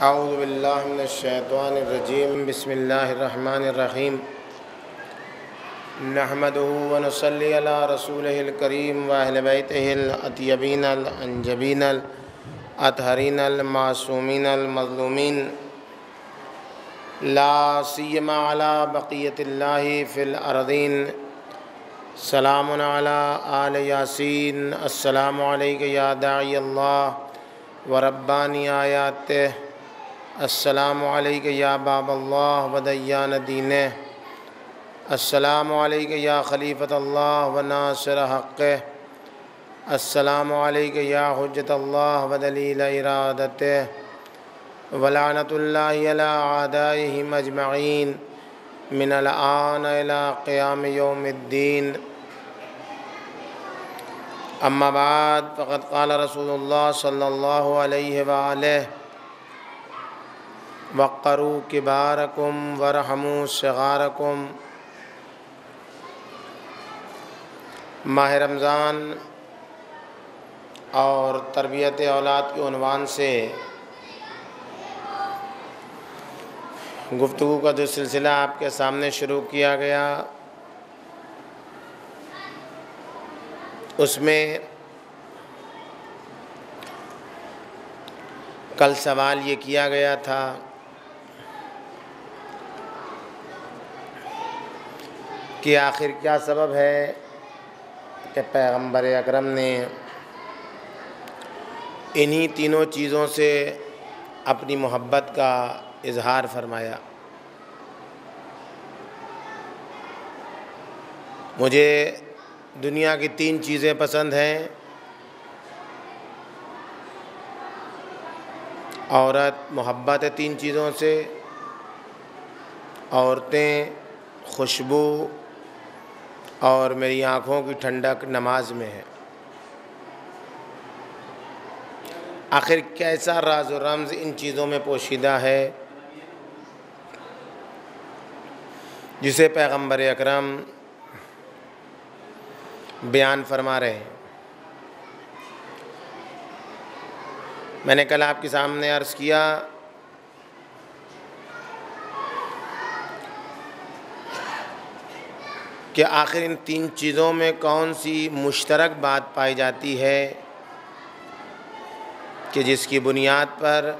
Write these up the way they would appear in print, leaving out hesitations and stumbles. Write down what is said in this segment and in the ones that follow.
اعوذ باللہ من الشیطان الرجیم بسم اللہ الرحمن الرحیم نحمدہ ونصلی علی رسولہ الکریم واہل بیتہ الاطیبین الانجبین الاطہرین المعصومین المظلومین لا سیما علی بقیت اللہ فی الارضین سلام علی آل یاسین السلام علیک یا داعی اللہ وربانی آیاتہ السلام علیک یا باب اللہ ودیان دینہ السلام علیک یا خلیفۃ اللہ و ناصر حقہ السلام علیک یا حجت اللہ و دلیل ارادتہ ولعنت اللہ علی اعدائہم اجمعین من الآن الی قیام یوم الدین اما بعد فقد قال رسول اللہ صلی اللہ علیہ وآلہ وقروا کبارکم ورحموا صغارکم۔ ماہ رمضان اور تربیت اولاد کے عنوان سے گفتگو کا جو سلسلہ آپ کے سامنے شروع کیا گیا، اس میں کل سوال یہ کیا گیا تھا کہ آخر کیا سبب ہے کہ پیغمبر اکرم نے انہی تینوں چیزوں سے اپنی محبت کا اظہار فرمایا۔ مجھے دنیا کی تین چیزیں پسند ہیں: عورت محبت ہے تین چیزوں سے، عورتیں خوشبو، اور میری آنکھوں کی ٹھنڈک نماز میں ہے۔ آخر کیسا راز و رمز ان چیزوں میں پوشیدہ ہے جسے پیغمبر اکرم بیان فرما رہے ہیں؟ میں نے کل آپ کے سامنے عرض کیا کہ آخر ان تین چیزوں میں کون سی مشترک بات پائی جاتی ہے کہ جس کی بنیاد پر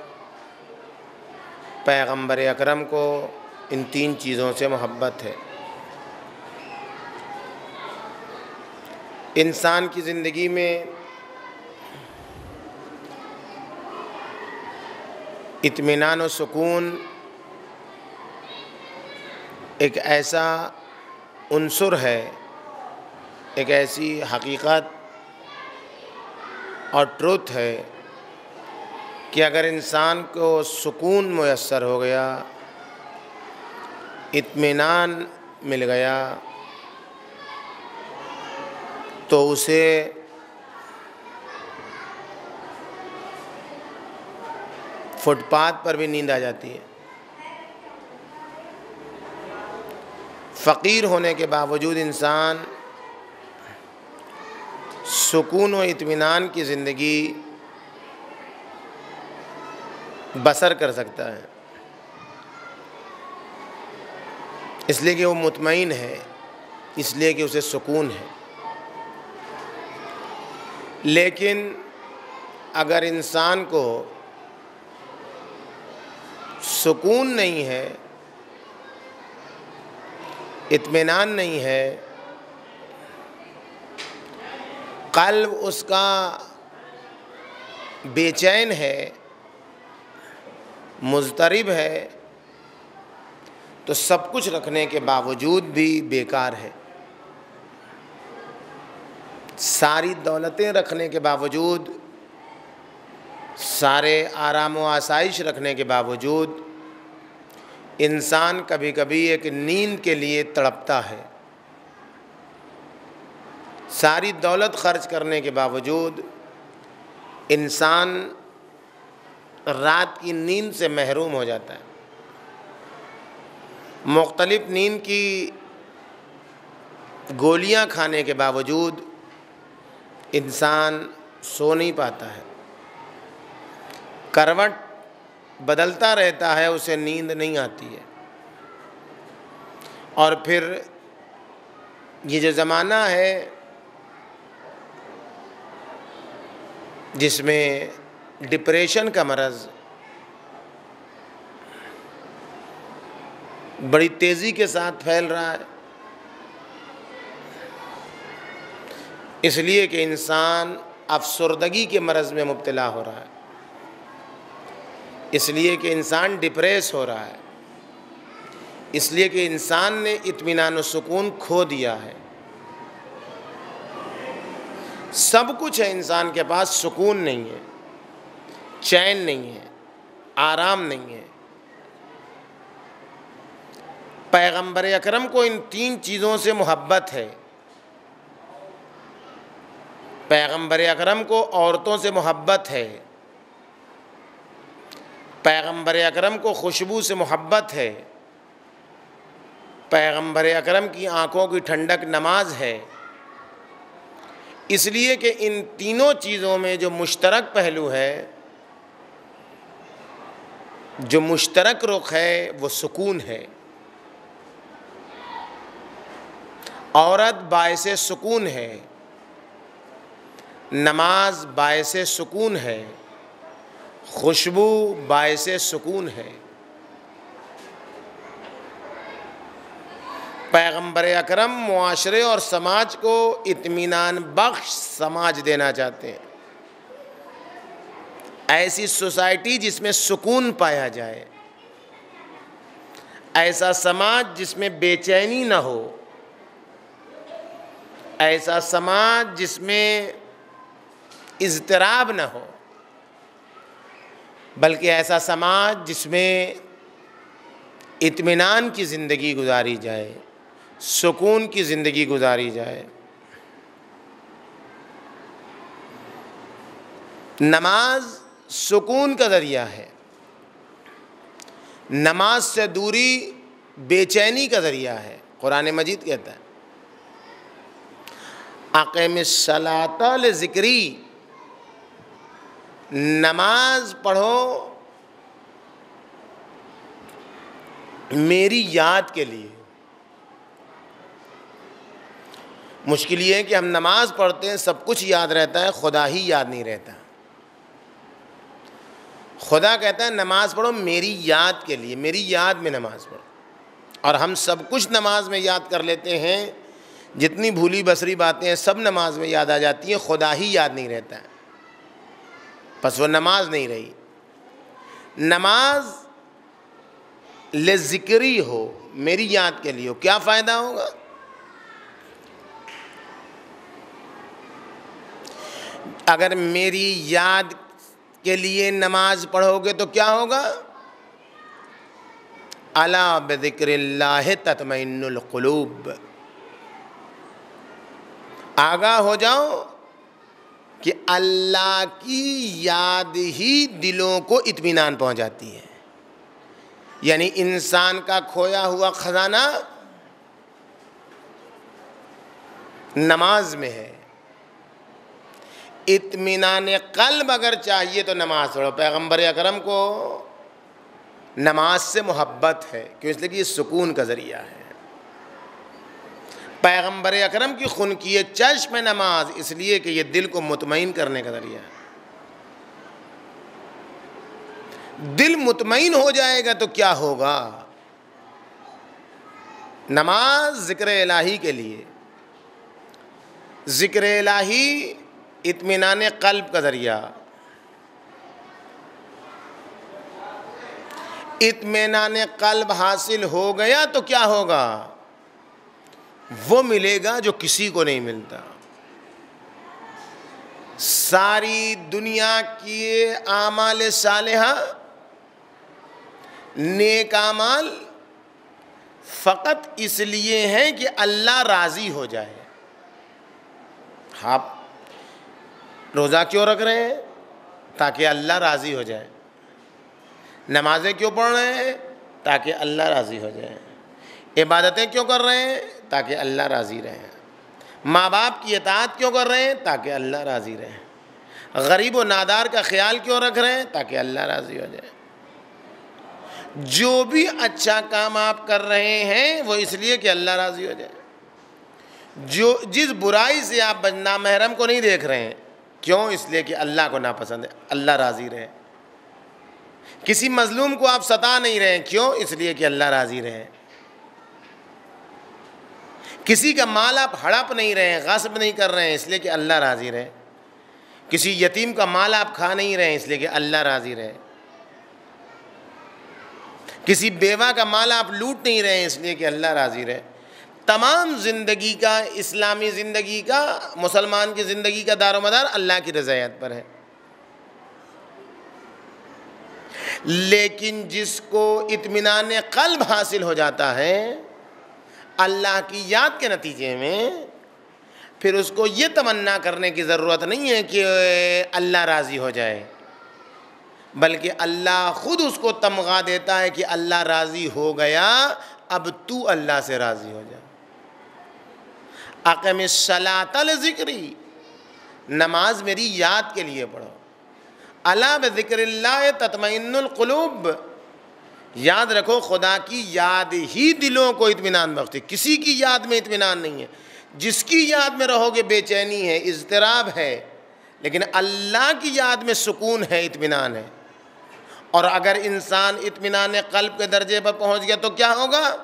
پیغمبر اکرم کو ان تین چیزوں سے محبت ہے۔ انسان کی زندگی میں اطمینان و سکون ایک ایسا عنصر ہے، ایک ایسی حقیقت اور ٹروتھ ہے کہ اگر انسان کو سکون میسر ہو گیا، اطمینان مل گیا، تو اسے فٹ پاتھ پر بھی نیند آ جاتی ہے۔ فقیر ہونے کے باوجود انسان سکون و اطمینان کی زندگی بسر کر سکتا ہے، اس لیے کہ وہ مطمئن ہے، اس لیے کہ اسے سکون ہے۔ لیکن اگر انسان کو سکون نہیں ہے، اطمینان نہیں ہے، قلب اس کا بے چین ہے، مضطرب ہے، تو سب کچھ رکھنے کے باوجود بھی بیکار ہے۔ ساری دولتیں رکھنے کے باوجود، سارے آرام و آسائش رکھنے کے باوجود انسان کبھی کبھی ایک نیند کے لیے تڑپتا ہے۔ ساری دولت خرچ کرنے کے باوجود انسان رات کی نیند سے محروم ہو جاتا ہے۔ مختلف نیند کی گولیاں کھانے کے باوجود انسان سو نہیں پاتا ہے۔ کروٹ بدلتا رہتا ہے اسے نیند نہیں آتی ہے۔ اور پھر یہ جو زمانہ ہے جس میں ڈپریشن کا مرض بڑی تیزی کے ساتھ پھیل رہا ہے، اس لیے کہ انسان افسردگی کے مرض میں مبتلا ہو رہا ہے، اس لیے کہ انسان ڈپریس ہو رہا ہے، اس لیے کہ انسان نے اطمینان و سکون کھو دیا ہے۔ سب کچھ ہے انسان کے پاس، سکون نہیں ہے، چین نہیں ہے، آرام نہیں ہے۔ پیغمبر اکرم کو ان 3 چیزوں سے محبت ہے۔ پیغمبر اکرم کو عورتوں سے محبت ہے، پیغمبر اکرم کو خوشبو سے محبت ہے، پیغمبر اکرم کی آنکھوں کی ٹھنڈک نماز ہے۔ اس لیے کہ ان تینوں چیزوں میں جو مشترک پہلو ہے، جو مشترک رخ ہے، وہ سکون ہے۔ عورت باعث سکون ہے، نماز باعث سکون ہے، خوشبو باعث سکون ہے۔ پیغمبر اکرم معاشرے اور سماج کو اطمینان بخش سماج دینا چاہتے ہیں، ایسی سوسائٹی جس میں سکون پایا جائے، ایسا سماج جس میں بے چینی نہ ہو، ایسا سماج جس میں اضطراب نہ ہو، بلکہ ایسا سماج جس میں اطمینان کی زندگی گزاری جائے، سکون کی زندگی گزاری جائے۔ نماز سکون کا ذریعہ ہے، نماز سے دوری بے چینی کا ذریعہ ہے۔ قرآن مجید کہتا ہے اقیم الصلاۃ لذکری، نماز پڑھو میری یاد کے لیے۔ مشکل یہ ہے کہ ہم نماز پڑھتے ہیں، سب کچھ یاد رہتا ہے، خدا ہی یاد نہیں رہتا۔ خدا کہتا ہے نماز پڑھو میری یاد کے لیے، میری یاد میں نماز پڑھو۔ اور ہم سب کچھ نماز میں یاد کر لیتے ہیں، جتنی بھولی بسری باتیں ہیں سب نماز میں یاد آ جاتی ہیں، خدا ہی یاد نہیں رہتا ہے، پس وہ نماز نہیں رہی۔ نماز لذکری ہو، میری یاد کے لیے ہو، کیا فائدہ ہوگا؟ اگر میری یاد کے لیے نماز پڑھو گے تو کیا ہوگا؟ الا بذکر اللہ تطمئن القلوب، آگاہ ہو جاؤ کہ اللہ کی یاد ہی دلوں کو اطمینان پہنچاتی ہے۔ یعنی انسان کا کھویا ہوا خزانہ نماز میں ہے۔ اطمینان قلب اگر چاہیے تو نماز پڑھو۔ پیغمبر اکرم کو نماز سے محبت ہے، کیوں؟ اس لیے کہ یہ سکون کا ذریعہ ہے۔ پیغمبر اکرم کی خنکی چشم نماز، اس لیے کہ یہ دل کو مطمئن کرنے کا ذریعہ ہے۔ دل مطمئن ہو جائے گا تو کیا ہوگا؟ نماز ذکر الہی کے لیے، ذکر الہی اطمینان قلب کا ذریعہ۔ اطمینان قلب حاصل ہو گیا تو کیا ہوگا؟ وہ ملے گا جو کسی کو نہیں ملتا۔ ساری دنیا کی اعمال صالحہ، نیک اعمال فقط اس لیے ہیں کہ اللہ راضی ہو جائے۔ آپ روزہ کیوں رکھ رہے ہیں؟ تاکہ اللہ راضی ہو جائے۔ نمازیں کیوں پڑھ رہے ہیں؟ تاکہ اللہ راضی ہو جائے۔ عبادتیں کیوں کر رہے ہیں؟ تاکہ اللہ راضی رہے۔ ماں باپ کی اطاعت کیوں کر رہے ہیں؟ تاکہ اللہ راضی رہے۔ غریب و نادار کا خیال کیوں رکھ رہے ہیں؟ تاکہ اللہ راضی ہو جائے۔ جو بھی اچھا کام آپ کر رہے ہیں وہ اس لیے کہ اللہ راضی ہو جائے. جس برائی سے آپ نامحرم کو نہیں دیکھ رہے ہیں، کیوں؟ اس لیے کہ اللہ کو ناپسند ہے، اللہ راضی رہے. کسی مظلوم کو آپ ستا نہیں رہے ہیں، کیوں؟ اس لیے کہ اللہ راضی رہے. کسی کا مال آپ ہڑپ نہیں رہے ہیں، غصب نہیں کر رہے ہیں، اس لیے کہ اللہ راضی رہے. کسی یتیم کا مال آپ کھا نہیں رہے ہیں، اس لیے کہ اللہ راضی رہے. کسی بیوہ کا مال آپ لوٹ نہیں رہے ہیں، اس لیے کہ اللہ راضی رہے. تمام زندگی کا، اسلامی زندگی کا، مسلمان کی زندگی کا دار و مدار اللہ کی رضایت پر ہے. لیکن جس کو اطمینان قلب حاصل ہو جاتا ہے اللہ کی یاد کے نتیجے میں، پھر اس کو یہ تمنا کرنے کی ضرورت نہیں ہے کہ اللہ راضی ہو جائے، بلکہ اللہ خود اس کو تمغہ دیتا ہے کہ اللہ راضی ہو گیا، اب تو اللہ سے راضی ہو جا. اقم الصلاۃ لذکری، نماز میری یاد کے لیے پڑھو. الا بذکر اللہ تطمئن القلوب، یاد رکھو خدا کی یاد ہی دلوں کو اطمینان بخشتی. کسی کی یاد میں اطمینان نہیں ہے. جس کی یاد میں رہو گے بے چینی ہے، اضطراب ہے، لیکن اللہ کی یاد میں سکون ہے، اطمینان ہے. اور اگر انسان اطمینان قلب کے درجے پر پہنچ گیا تو کیا ہوگا؟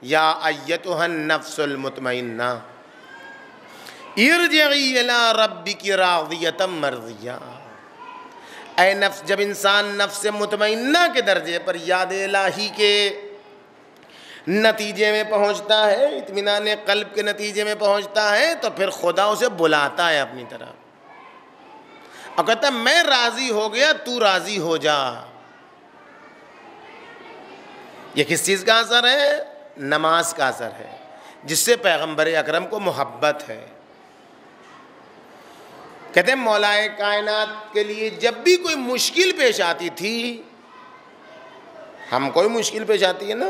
یا ایتھا النفس المطمئنہ ارجعی الی ربک راضیۃ مرضیہ. اے نفس، جب انسان نفس مطمئنہ کے درجے پر یاد الہی کے نتیجے میں پہنچتا ہے، اطمینان قلب کے نتیجے میں پہنچتا ہے، تو پھر خدا اسے بلاتا ہے اپنی طرف اور کہتا ہے میں راضی ہو گیا، تو راضی ہو جا. یہ کس چیز کا اثر ہے؟ نماز کا اثر ہے، جس سے پیغمبر اکرم کو محبت ہے. کہتے ہیں مولا کائنات کے لیے جب بھی کوئی مشکل پیش آتی تھی، ہم کوئی مشکل پیش آتی ہے نا،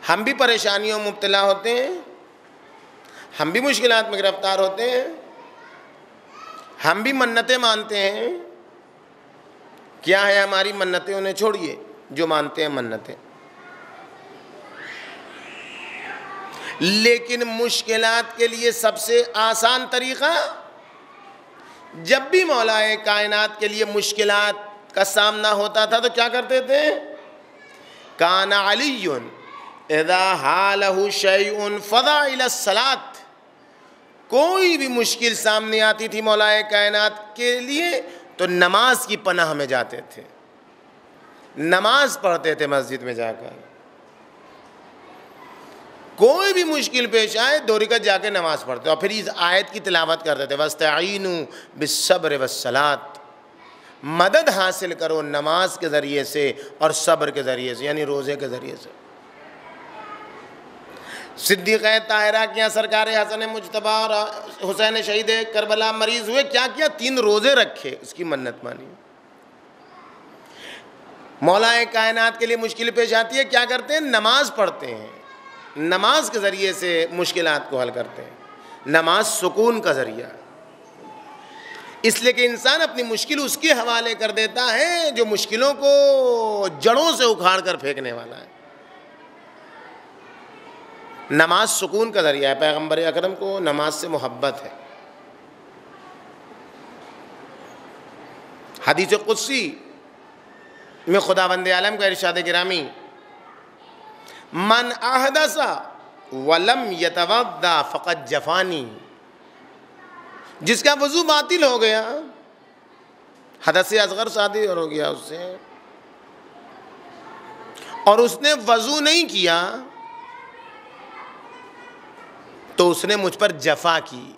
ہم بھی پریشانیوں میں مبتلا ہوتے ہیں، ہم بھی مشکلات میں گرفتار ہوتے ہیں، ہم بھی منتیں مانتے ہیں. کیا ہے ہماری منتیں؟ انہیں چھوڑیے جو مانتے ہیں منتیں. لیکن مشکلات کے لیے سب سے آسان طریقہ، جب بھی مولا کائنات کے لیے مشکلات کا سامنا ہوتا تھا تو کیا کرتے تھے؟ کان علی اذا حالہ شیء فضا الی الصلاۃ. کوئی بھی مشکل سامنے آتی تھی مولا کائنات کے لیے تو نماز کی پناہ میں جاتے تھے، نماز پڑھتے تھے مسجد میں جا کر. کوئی بھی مشکل پیش آئے 2 رکعت جا کے نماز پڑھتے اور پھر اس آیت کی تلاوت کرتے تھے، وَاسْتَعِینُوا بِالصَّبْرِ وَالصَّلَاةِ. مدد حاصل کرو نماز کے ذریعے سے اور صبر کے ذریعے سے، یعنی روزے کے ذریعے سے. صدیقہ طاہرہ کے یہاں سرکار حسن مجتبیٰ اور حسین شہید کربلا مریض ہوئے، کیا کیا؟ 3 روزے رکھے، اس کی منت مانی. مولا کائنات کے لیے مشکل پیش آتی ہے، کیا کرتے ہیں؟ نماز پڑھتے ہیں، نماز کے ذریعے سے مشکلات کو حل کرتے ہیں. نماز سکون کا ذریعہ، اس لیے کہ انسان اپنی مشکل اس کے حوالے کر دیتا ہے جو مشکلوں کو جڑوں سے اکھاڑ کر پھینکنے والا ہے. نماز سکون کا ذریعہ ہے. پیغمبر اکرم کو نماز سے محبت ہے. حدیث قدسی میں خداوند عالم کا ارشاد گرامی، من احدث ولم یتوضا فقد جفانی. جس کا وضو باطل ہو گیا، حدث اصغر صادر ہو گیا اس سے، اور اس نے وضو نہیں کیا تو اس نے مجھ پر جفا کی.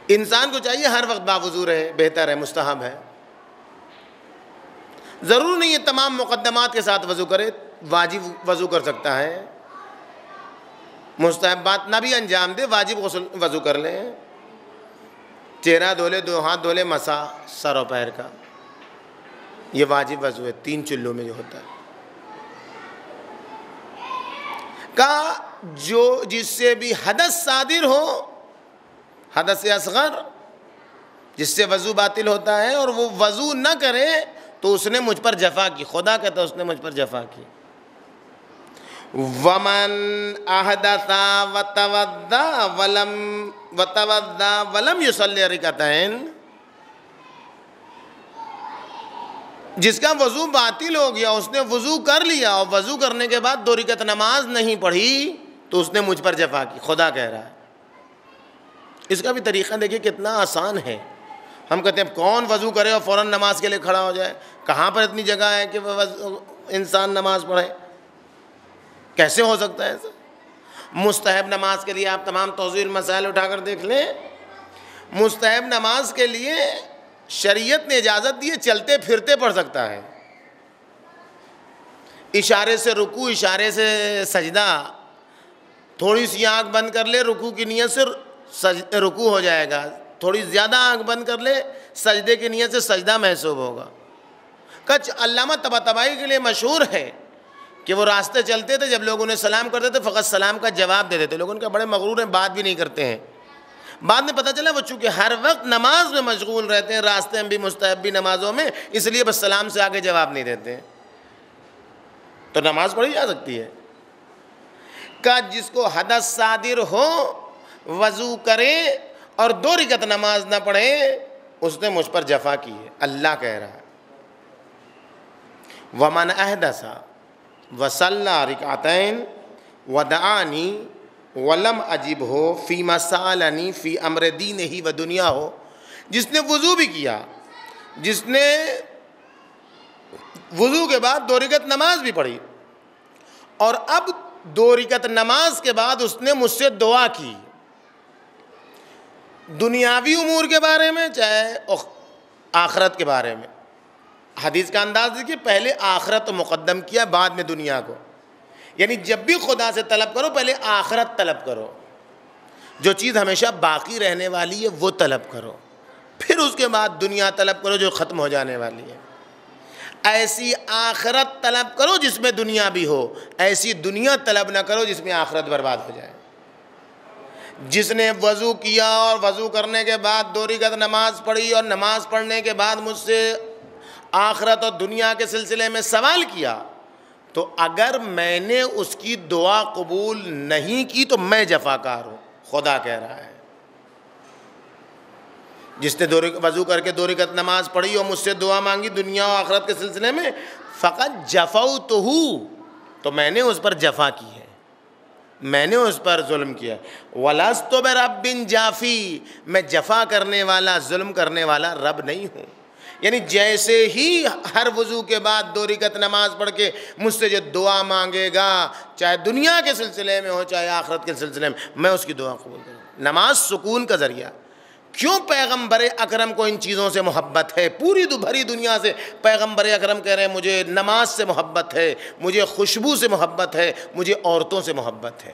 انسان کو چاہیے ہر وقت باوضو رہے، بہتر ہے، مستحب ہے. ضرور نہیں ہے تمام مقدمات کے ساتھ وضو کرے، واجب وضو کر سکتا ہے، مستحبات نہ بھی انجام دے، واجب غسل وضو کر لیں، چہرہ دھو لے، 2 ہاتھ دھو لے، مسا سر و پیر کا، یہ واجب وضو ہے 3 چلوں میں جو ہوتا ہے. جو جس سے بھی حدث صادر ہو، حدث اصغر جس سے وضو باطل ہوتا ہے، اور وہ وضو نہ کرے تو اس نے مجھ پر جفا کی. خدا کہتا ہے اس نے مجھ پر جفا کی. ومن احدث وتوضا ولم يصلي رکعتین، جس کا وضو باطل ہو گیا، اس نے وضو کر لیا اور وضو کرنے کے بعد 2 رکعت نماز نہیں پڑھی تو اس نے مجھ پر جفا کی. خدا کہہ رہا ہے. اس کا بھی طریقہ دیکھیے کتنا آسان ہے. ہم کہتے ہیں کون وضو کرے اور فوراً نماز کے لیے کھڑا ہو جائے؟ کہاں پر اتنی جگہ ہے کہ انسان نماز پڑھے؟ کیسے ہو سکتا ہے ایسا؟ مستحب نماز کے لیے آپ تمام توضیح المسائل اٹھا کر دیکھ لیں. مستحب نماز کے لیے شریعت نے اجازت دی ہے چلتے پھرتے پڑھ سکتا ہے. اشارے سے رکوع، اشارے سے سجدہ، تھوڑی سی آنکھ بند کر لے رکوع کی نیت سے رکوع ہو جائے گا، تھوڑی زیادہ آنکھ بند کر لے سجدے کی نیت سے سجدہ محسوب ہوگا. کچھ علامہ طباطبائی کے لیے مشہور ہے کہ وہ راستے چلتے تھے، جب لوگ انہیں سلام کرتے تھے فقط سلام کا جواب دے دیتے. لوگ ان کا بڑے مغرور ہیں، بات بھی نہیں کرتے ہیں. بعد میں پتہ چلا وہ چونکہ ہر وقت نماز میں مشغول رہتے ہیں، راستے میں بھی مستحب بھی نمازوں میں، اس لیے بس سلام سے آگے جواب نہیں دیتے ہیں. تو نماز پڑھی جا سکتی ہے. کہ جس کو حدث صادر ہو وضو کرے اور 2 رکعت نماز نہ پڑھے اس نے مجھ پر جفا کی ہے. اللہ کہہ رہا ہے ومن احدث وصلى رکعتین ودعانی ولم اجب ہو فیما سألنی فی امر دینہ و دنیا ہو. جس نے وضو بھی کیا، جس نے وضو کے بعد 2 رکعت نماز بھی پڑھی اور اب 2 رکعت نماز کے بعد اس نے مجھ سے دعا کی دنیاوی امور کے بارے میں چاہے آخرت کے بارے میں. حدیث کا انداز دیکھیے، پہلے آخرت مقدم کیا بعد میں دنیا کو. یعنی جب بھی خدا سے طلب کرو پہلے آخرت طلب کرو، جو چیز ہمیشہ باقی رہنے والی ہے وہ طلب کرو، پھر اس کے بعد دنیا طلب کرو جو ختم ہو جانے والی ہے. ایسی آخرت طلب کرو جس میں دنیا بھی ہو، ایسی دنیا طلب نہ کرو جس میں آخرت برباد ہو جائے. جس نے وضو کیا اور وضو کرنے کے بعد 2 رکعت نماز پڑھی اور نماز پڑھنے کے بعد مجھ سے آخرت اور دنیا کے سلسلے میں سوال کیا، تو اگر میں نے اس کی دعا قبول نہیں کی تو میں جفاکار ہوں. خدا کہہ رہا ہے. جس نے وضو کر کے 2 رکعت نماز پڑھی اور مجھ سے دعا مانگی دنیا و آخرت کے سلسلے میں، فقط جفوتہ، تو میں نے اس پر جفا کی ہے، میں نے اس پر ظلم کیا. وَلَسْتُ بِرَبٍّ جَافِي، میں جفا کرنے والا ظلم کرنے والا رب نہیں ہوں. یعنی جیسے ہی ہر وضو کے بعد 2 رکعت نماز پڑھ کے مجھ سے جو دعا مانگے گا، چاہے دنیا کے سلسلے میں ہو چاہے آخرت کے سلسلے میں اس کی دعا قبول کروں. نماز سکون کا ذریعہ. کیوں پیغمبر اکرم کو ان چیزوں سے محبت ہے؟ پوری بھری دنیا سے پیغمبر اکرم کہہ رہے ہیں مجھے نماز سے محبت ہے، مجھے خوشبو سے محبت ہے، مجھے عورتوں سے محبت ہے.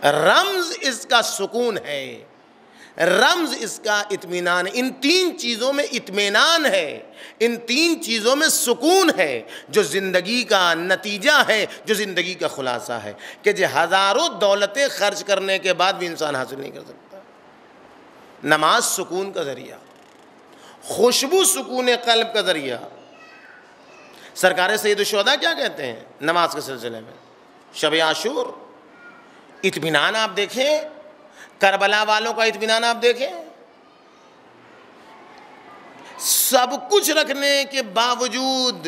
رمز اس کا سکون ہے، رمز اس کا اطمینان. ان 3 چیزوں میں اطمینان ہے، ان 3 چیزوں میں سکون ہے، جو زندگی کا نتیجہ ہے، جو زندگی کا خلاصہ ہے، کہ جو ہزاروں دولتیں خرچ کرنے کے بعد بھی انسان حاصل نہیں کر سکتا. نماز سکون کا ذریعہ، خوشبو سکون قلب کا ذریعہ. سرکار سید الشہداء کیا کہتے ہیں نماز کے سلسلے میں؟ شب عاشور، اطمینان آپ دیکھیں، کربلا والوں کا اطمینان آپ دیکھیں. سب کچھ رکھنے کے باوجود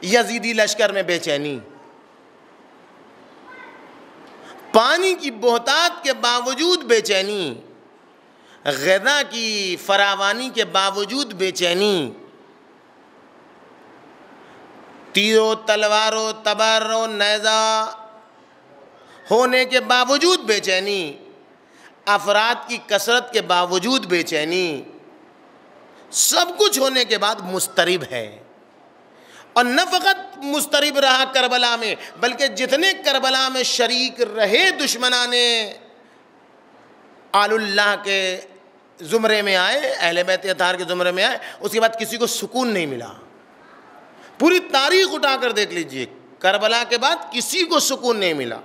یزیدی لشکر میں بے چینی، پانی کی بہتات کے باوجود بے چینی، غذا کی فراوانی کے باوجود بے چینی، تیر و تلوار و تبر و نیزہ ہونے کے باوجود بے چینی، افراد کی کثرت کے باوجود بے چینی، سب کچھ ہونے کے بعد مضطرب ہے. اور نہ فقط مضطرب رہا کربلا میں، بلکہ جتنے کربلا میں شریک رہے دشمنان آل اللہ کے زمرے میں آئے، اہل بیت اطہار کے زمرے میں آئے، اس کے بعد کسی کو سکون نہیں ملا. پوری تاریخ اٹھا کر دیکھ لیجئے، کربلا کے بعد کسی کو سکون نہیں ملا.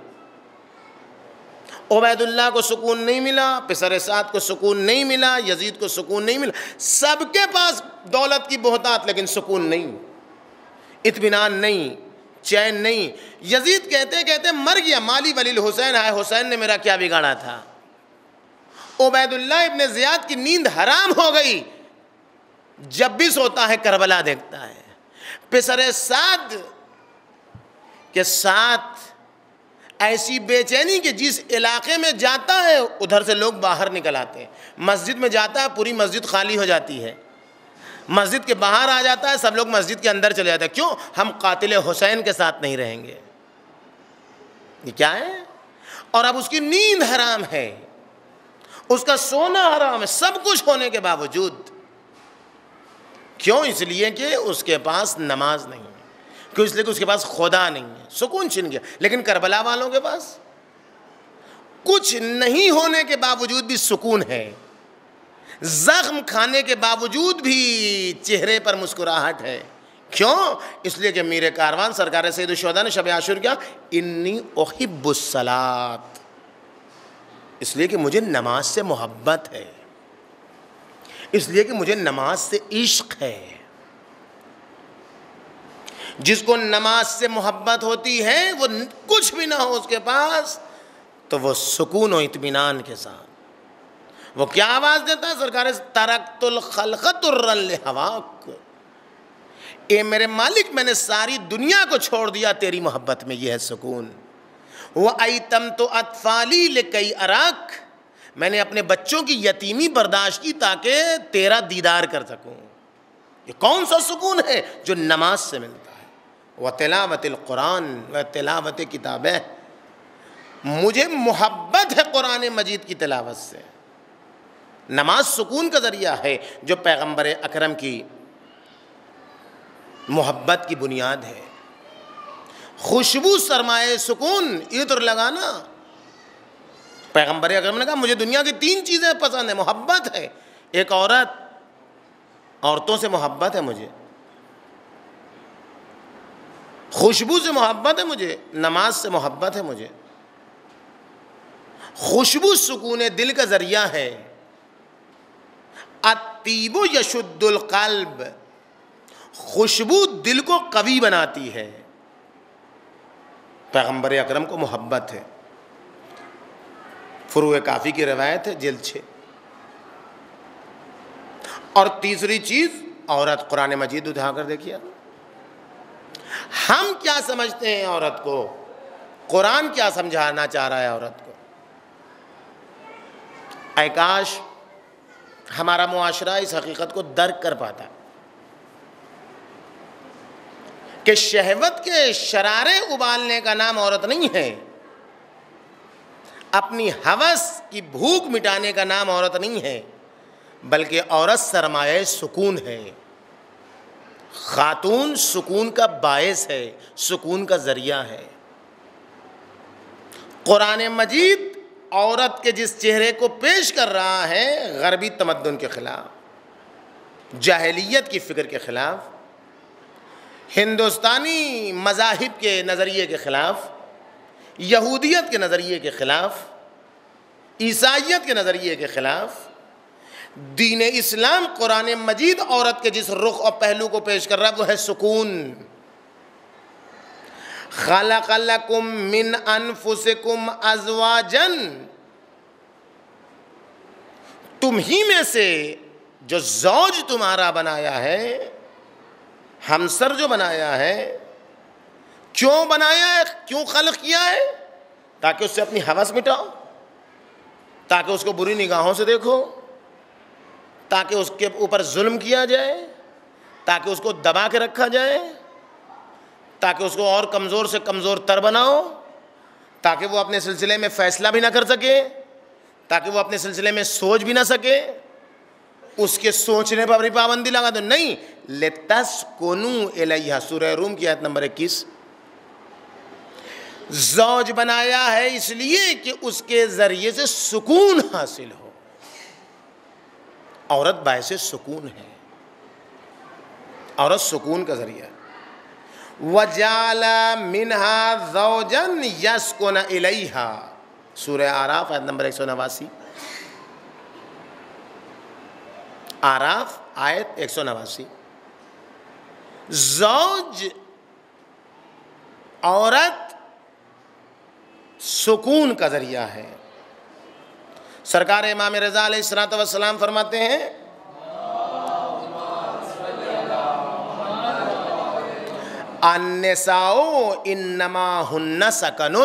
عبید اللہ کو سکون نہیں ملا، پسر سعد کو سکون نہیں ملا، یزید کو سکون نہیں ملا، سب کے پاس دولت کی بہتات لیکن سکون نہیں، اطمینان نہیں، چین نہیں۔ یزید کہتے کہتے مر گیا، مالی ولی الحسین، آئے حسین نے میرا کیا بگاڑا تھا۔ عبید اللہ ابن زیاد کی نیند حرام ہو گئی، جب بھی سوتا ہے کربلا دیکھتا ہے۔ پسر سعد کے ساتھ ایسی بے چینی کہ جس علاقے میں جاتا ہے ادھر سے لوگ باہر نکل آتے ہیں، مسجد میں جاتا ہے پوری مسجد خالی ہو جاتی ہے، مسجد کے باہر آ جاتا ہے سب لوگ مسجد کے اندر چلے جاتے ہیں، کیوں؟ ہم قاتل حسین کے ساتھ نہیں رہیں گے۔ یہ کیا ہے؟ اور اب اس کی نیند حرام ہے، اس کا سونا حرام ہے، سب کچھ ہونے کے باوجود۔ کیوں؟ اس لیے کہ اس کے پاس نماز نہیں ہے، کیوں؟ اس لیے کہ اس کے پاس خدا نہیں ہے، سکون چھن گیا۔ لیکن کربلا والوں کے پاس کچھ نہیں ہونے کے باوجود بھی سکون ہے، زخم کھانے کے باوجود بھی چہرے پر مسکراہٹ ہے۔ کیوں؟ اس لیے کہ میر کاروان سرکار سید الشہداء نے شب عاشور کیا؟ انی احب الصلاۃ، اس لیے کہ مجھے نماز سے محبت ہے، اس لیے کہ مجھے نماز سے عشق ہے۔ جس کو نماز سے محبت ہوتی ہے وہ کچھ بھی نہ ہو اس کے پاس تو وہ سکون و اطمینان کے ساتھ وہ کیا آواز دیتا ہے؟ سرکار ترکت الخلق طرا لہواک، اے میرے مالک میں نے ساری دنیا کو چھوڑ دیا تیری محبت میں، یہ ہے سکون۔ وَأَيْتَمْتُ أَطْفَالِي لِكَيْ أَرَاكَ، میں نے اپنے بچوں کی یتیمی برداشت کی تاکہ تیرا دیدار کر سکوں۔ یہ کون سا سکون ہے؟ جو نماز سے ملتا ہے۔ وَتِلَاوَةِ الْقُرْآنِ، وَتِلَاوَةِ کتابہ، مجھے محبت ہے قرآن مجید کی تلاوت سے۔ نماز سکون کا ذریعہ ہے جو پیغمبر اکرم کی محبت کی بنیاد ہے۔ خوشبو سرمایہ سکون، عطر لگانا۔ پیغمبر اکرم نے کہا مجھے دنیا کی 3 چیزیں پسند ہیں، محبت ہے، ایک عورتوں سے محبت ہے مجھے، خوشبو سے محبت ہے مجھے، نماز سے محبت ہے مجھے۔ خوشبو سکون دل کا ذریعہ ہے۔ الطیب یشد القلب، خوشبو دل کو قوی بناتی ہے۔ پیغمبر اکرم کو محبت ہے۔ فروع کافی کی روایت ہے، جلد 6۔ اور تیسری چیز عورت، قرآن مجید اٹھا کر دیکھیے، ہم کیا سمجھتے ہیں عورت کو، قرآن کیا سمجھانا چاہ رہا ہے عورت کو۔ اے کاش ہمارا معاشرہ اس حقیقت کو درک کر پاتا کہ شہوت کے شرارے ابالنے کا نام عورت نہیں ہے، اپنی ہوس کی بھوک مٹانے کا نام عورت نہیں ہے، بلکہ عورت سرمایہ سکون ہے۔ خاتون سکون کا باعث ہے، سکون کا ذریعہ ہے۔ قرآن مجید عورت کے جس چہرے کو پیش کر رہا ہے، غربی تمدن کے خلاف، جاہلیت کی فکر کے خلاف، ہندوستانی مذاہب کے نظریے کے خلاف، یہودیت کے نظریے کے خلاف، عیسائیت کے نظریے کے خلاف، دین اسلام قرآن مجید عورت کے جس رخ اور پہلو کو پیش کر رہا ہے وہ ہے سکون۔ خلق لکم من انفسکم ازواجا، تمہیں میں سے جو زوج تمہارا بنایا ہے، ہمسر جو بنایا ہے، کیوں بنایا ہے، کیوں خلق کیا ہے؟ تاکہ اس سے اپنی ہوس مٹاؤ، تاکہ اس کو بری نگاہوں سے دیکھو، تاکہ اس کے اوپر ظلم کیا جائے، تاکہ اس کو دبا کے رکھا جائے، تاکہ اس کو اور کمزور سے کمزور تر بناؤ، تاکہ وہ اپنے سلسلے میں فیصلہ بھی نہ کر سکے، تاکہ وہ اپنے سلسلے میں سوچ بھی نہ سکے، اس کے سوچنے پر بھی پابندی لگا دو۔ نہیں، لِتَسْكُنُوا إِلَيْهَا، سورہ روم کی آیت نمبر 21۔ زوج بنایا ہے اس لیے کہ اس کے ذریعے سے سکون حاصل ہو۔ عورت باعث سکون ہے، عورت سکون کا ذریعہ ہے۔ وَجَعَلَ مِنْهَا زَوْجًا يَسْكُنَ إِلَيْهَا، سورہ آراف آیت نمبر 189. آراف آیت 189. زوج عورت سکون کا ذریعہ ہے. سرکار امام رضا علیہ الصلوۃ والسلام فرماتے ہیں النساء انما ہن سکن،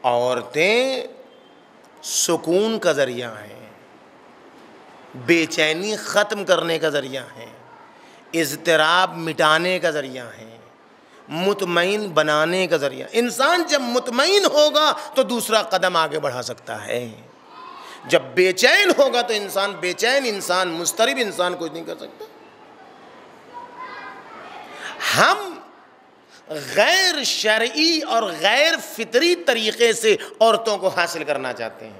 عورتیں سکون کا ذریعہ ہیں، بے چینی ختم کرنے کا ذریعہ ہیں، اضطراب مٹانے کا ذریعہ ہیں، مطمئن بنانے کا ذریعہ. انسان جب مطمئن ہوگا تو دوسرا قدم آگے بڑھا سکتا ہے. جب بے چین ہوگا تو بے چین انسان، مضطرب انسان کچھ نہیں کر سکتا. ہم غیر شرعی اور غیر فطری طریقے سے عورتوں کو حاصل کرنا چاہتے ہیں.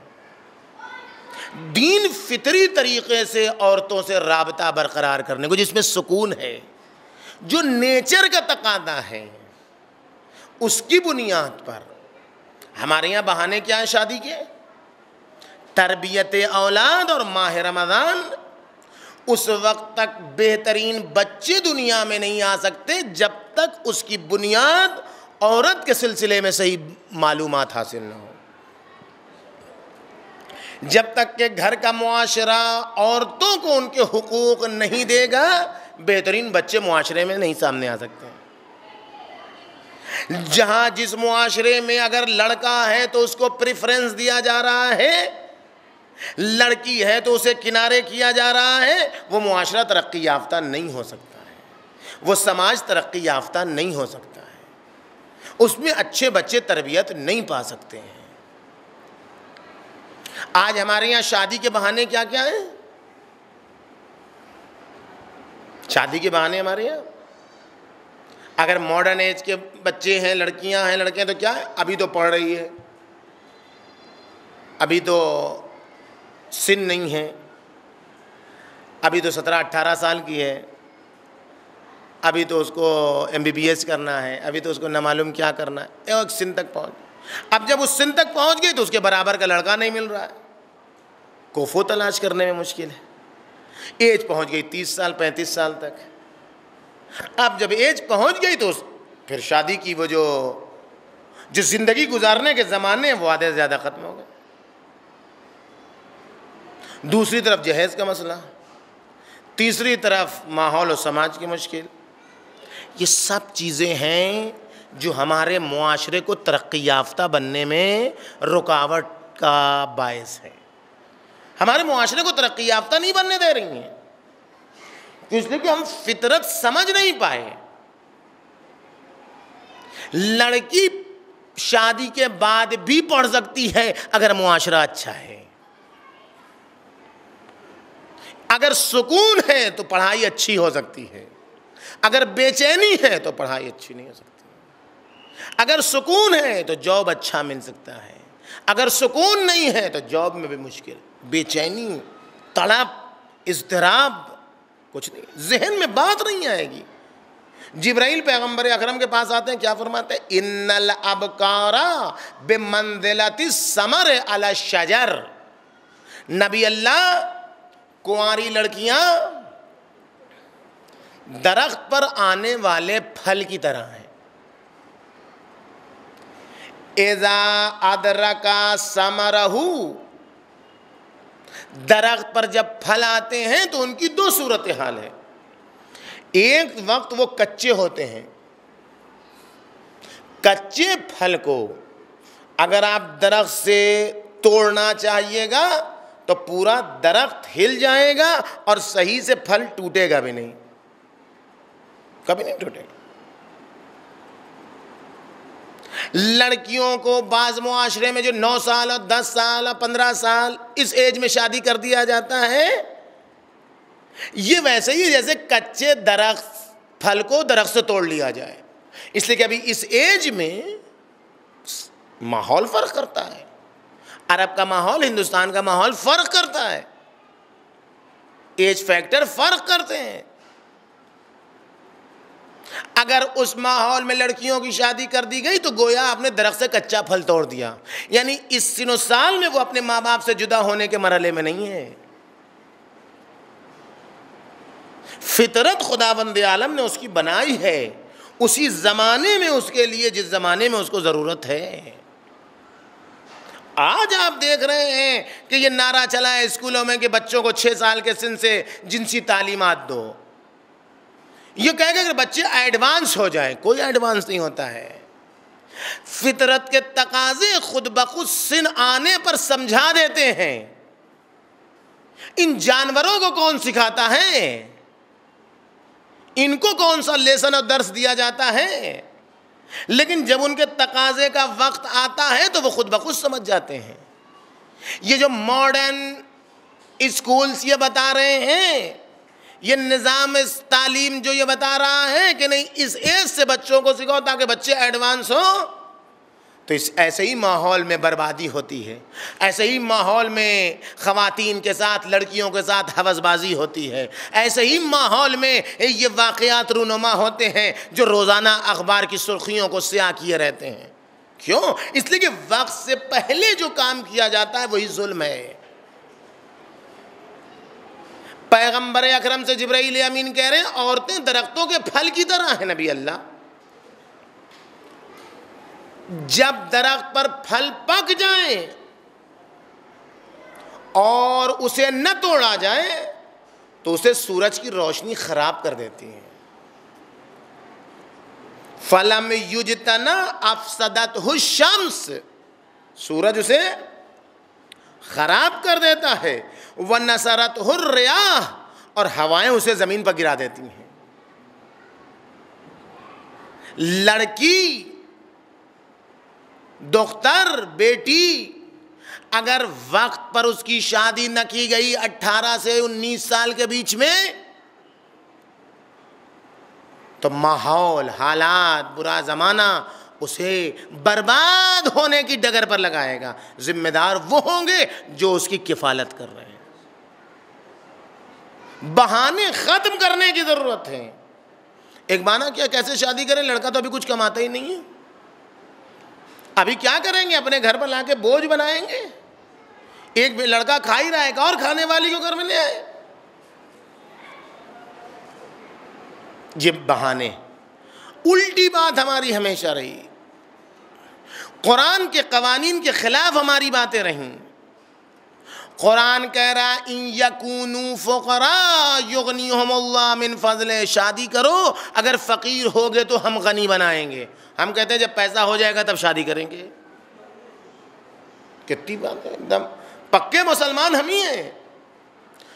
دین فطری طریقے سے عورتوں سے رابطہ برقرار کرنے کو، جس میں سکون ہے، جو نیچر کا تقاضا ہے، اس کی بنیاد پر. ہمارے یہاں بہانے کیا ہیں شادی کے؟ تربیت اولاد اور ماہ رمضان. اس وقت تک بہترین بچے دنیا میں نہیں آ سکتے جب تک اس کی بنیاد عورت کے سلسلے میں صحیح معلومات حاصل نہ ہو. جب تک کہ گھر کا معاشرہ عورتوں کو ان کے حقوق نہیں دے گا، بہترین بچے معاشرے میں نہیں سامنے آ سکتے. جہاں جس معاشرے میں اگر لڑکا ہے تو اس کو پریفرنس دیا جا رہا ہے، لڑکی ہے تو اسے کنارے کیا جا رہا ہے، وہ معاشرہ ترقی یافتہ نہیں ہو سکتا ہے، وہ سماج ترقی یافتہ نہیں ہو سکتا ہے، اس میں اچھے بچے تربیت نہیں پا سکتے ہیں. آج ہمارے یہاں شادی کے بہانے کیا کیا ہیں؟ شادی کے بہانے ہمارے یہاں اگر ماڈرن ایج کے بچے ہیں، لڑکیاں ہیں، لڑکے ہیں، تو کیا ہے؟ ابھی تو پڑھ رہی ہے، ابھی تو سن نہیں ہے، ابھی تو 17-18 سال کی ہے، ابھی تو اس کو MBBS کرنا ہے، ابھی تو اس کو نہ معلوم کیا کرنا ہے، ایک سن تک پہنچ. اب جب اس سن تک پہنچ گئی تو اس کے برابر کا لڑکا نہیں مل رہا ہے، کوفو تلاش کرنے میں مشکل ہے. ایج پہنچ گئی 30 سال 35 سال تک. اب جب ایج پہنچ گئی تو پھر شادی کی وہ جو زندگی گزارنے کے زمانے ہیں وہ آدھے سے زیادہ ختم ہو گئے. دوسری طرف جہیز کا مسئلہ، تیسری طرف ماحول و سماج کی مشکل. یہ سب چیزیں ہیں جو ہمارے معاشرے کو ترقی یافتہ بننے میں رکاوٹ کا باعث ہے، ہمارے معاشرے کو ترقی یافتہ نہیں بننے دے رہی ہیں، اس لیے کہ ہم فطرت سمجھ نہیں پائے. لڑکی شادی کے بعد بھی پڑھ سکتی ہے اگر معاشرہ اچھا ہے. اگر سکون ہے تو پڑھائی اچھی ہو سکتی ہے، اگر بے چینی ہے تو پڑھائی اچھی نہیں ہو سکتی. اگر سکون ہے تو جاب اچھا مل سکتا ہے، اگر سکون نہیں ہے تو جاب میں بھی مشکل، بے چینی، تڑپ، اضطراب، کچھ نہیں، ذہن میں بات نہیں آئے گی. جبرائیل پیغمبر اکرم کے پاس آتے ہیں، کیا فرماتے ہیں؟ ان الابکار بمنزلۃ الثمر علی الشجر. نبی اللہ، کنواری لڑکیاں درخت پر آنے والے پھل کی طرح ہیں. اذا ادرک ثمرہ، درخت پر جب پھل آتے ہیں تو ان کی دو صورتحال ہے. ایک وقت وہ کچے ہوتے ہیں، کچے پھل کو اگر آپ درخت سے توڑنا چاہیے گا تو پورا درخت ہل جائے گا اور صحیح سے پھل ٹوٹے گا بھی نہیں، کبھی نہیں ٹوٹے گا. لڑکیوں کو بعض معاشرے میں جو 9 سال اور 10 سال اور 15 سال اس ایج میں شادی کر دیا جاتا ہے، یہ ویسے ہی جیسے کچے درخت پھل کو درخت سے توڑ لیا جائے. اس لیے کہ ابھی اس ایج میں ماحول فرق کرتا ہے، عرب کا ماحول، ہندوستان کا ماحول فرق کرتا ہے، ایج فیکٹر فرق کرتے ہیں. اگر اس ماحول میں لڑکیوں کی شادی کر دی گئی تو گویا آپ نے درخت سے کچا پھل توڑ دیا، یعنی اس سن و سال میں وہ اپنے ماں باپ سے جدا ہونے کے مرحلے میں نہیں ہے۔ فطرت خداوند عالم نے اس کی بنائی ہے اسی زمانے میں اس کے لیے جس زمانے میں اس کو ضرورت ہے۔ آج آپ دیکھ رہے ہیں کہ یہ نعرہ چلا ہے اسکولوں میں کہ بچوں کو 6 سال کے سن سے جنسی تعلیمات دو، یہ کہہ گا کہ بچے ایڈوانس ہو جائیں، کوئی ایڈوانس نہیں ہوتا ہے۔ فطرت کے تقاضے خود بخود سن آنے پر سمجھا دیتے ہیں۔ ان جانوروں کو کون سکھاتا ہے؟ ان کو کون سا لیسن اور درس دیا جاتا ہے؟ لیکن جب ان کے تقاضے کا وقت آتا ہے تو وہ خود بخود سمجھ جاتے ہیں۔ یہ جو ماڈرن اسکولز یہ بتا رہے ہیں، یہ نظام تعلیم جو یہ بتا رہا ہے کہ نہیں اس ایج سے بچوں کو سکھاؤ تاکہ بچے ایڈوانس ہوں، تو اس ایسے ہی ماحول میں بربادی ہوتی ہے، ایسے ہی ماحول میں خواتین کے ساتھ لڑکیوں کے ساتھ ہوس بازی ہوتی ہے، ایسے ہی ماحول میں یہ واقعات رونما ہوتے ہیں جو روزانہ اخبار کی سرخیوں کو سیاہ کیے رہتے ہیں۔ کیوں؟ اس لیے کہ وقت سے پہلے جو کام کیا جاتا ہے وہی ظلم ہے۔ پیغمبر اکرم سے جبرائیل امین کہہ رہے ہیں عورتیں درختوں کے پھل کی طرح ہیں نبی اللہ، جب درخت پر پھل پک جائیں اور اسے نہ توڑا جائے تو اسے سورج کی روشنی خراب کر دیتی ہیں۔ فَلَمْ يُجْتَنَا أَفْسَدَتْهُ الشَّمْسُ، سورج اسے خراب کر دیتا ہے، وَنَسَرَتْهُ الرِّيَاحُ، اور ہوائیں اسے زمین پر گرا دیتی ہیں۔ لڑکی، دختر، بیٹی اگر وقت پر اس کی شادی نہ کی گئی 18 سے 19 سال کے بیچ میں تو ماحول، حالات، برا زمانہ اسے برباد ہونے کی ڈگر پر لگائے گا۔ ذمہ دار وہ ہوں گے جو اس کی کفالت کر رہے ہیں۔ بہانے ختم کرنے کی ضرورت ہے۔ ایک بہانہ کیا، کیسے شادی کریں، لڑکا تو ابھی کچھ کماتا ہی نہیں ہے، ابھی کیا کریں گے، اپنے گھر پر لا کے بوجھ بنائیں گے، ایک لڑکا کھا ہی رہا ہے اور کھانے والی کو گھر میں لے آئے۔ یہ بہانے، الٹی بات ہماری ہمیشہ رہی، قرآن کے قوانین کے خلاف ہماری باتیں رہیں۔ قرآن کہہ رہا ان یکونوا فقراء یغنیہم اللہ من فضلہ، شادی کرو اگر فقیر ہوگے تو ہم غنی بنائیں گے۔ ہم کہتے ہیں جب پیسہ ہو جائے گا تب شادی کریں گے۔ کتنی بات ہے، ایک دم پکے مسلمان ہم ہی ہیں۔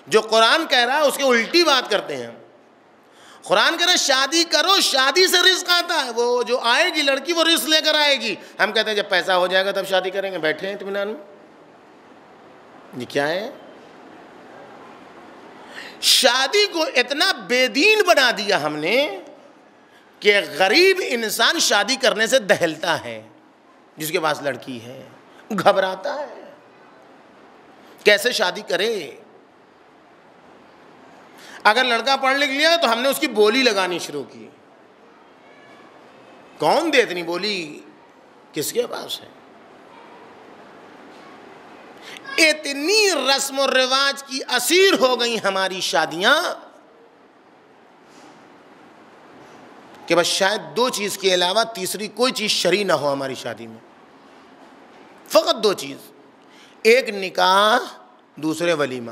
جو قرآن کہہ رہا ہے اس کے الٹی بات کرتے ہیں۔ قرآن کہہ رہا ہے شادی کرو، شادی سے رزق آتا ہے، وہ جو آئے گی لڑکی وہ رزق لے کر آئے گی۔ ہم کہتے ہیں جب پیسہ ہو جائے گا تب شادی کریں گے، بیٹھے ہیں اطمینان میں۔ یہ کیا ہے؟ شادی کو اتنا بے دین بنا دیا ہم نے کہ غریب انسان شادی کرنے سے دہلتا ہے، جس کے پاس لڑکی ہے گھبراتا ہے، کیسے شادی کرے۔ اگر لڑکا پڑھ لکھ لیا تو ہم نے اس کی بولی لگانی شروع کی۔ کون دے اتنی بولی، کس کے پاس ہے؟ اتنی رسم و رواج کی اسیر ہو گئی ہماری شادیاں کہ بس شاید 2 چیز کے علاوہ تیسری کوئی چیز شرعی نہ ہو ہماری شادی میں، فقط 2 چیز، ایک نکاح، دوسرے ولیمہ۔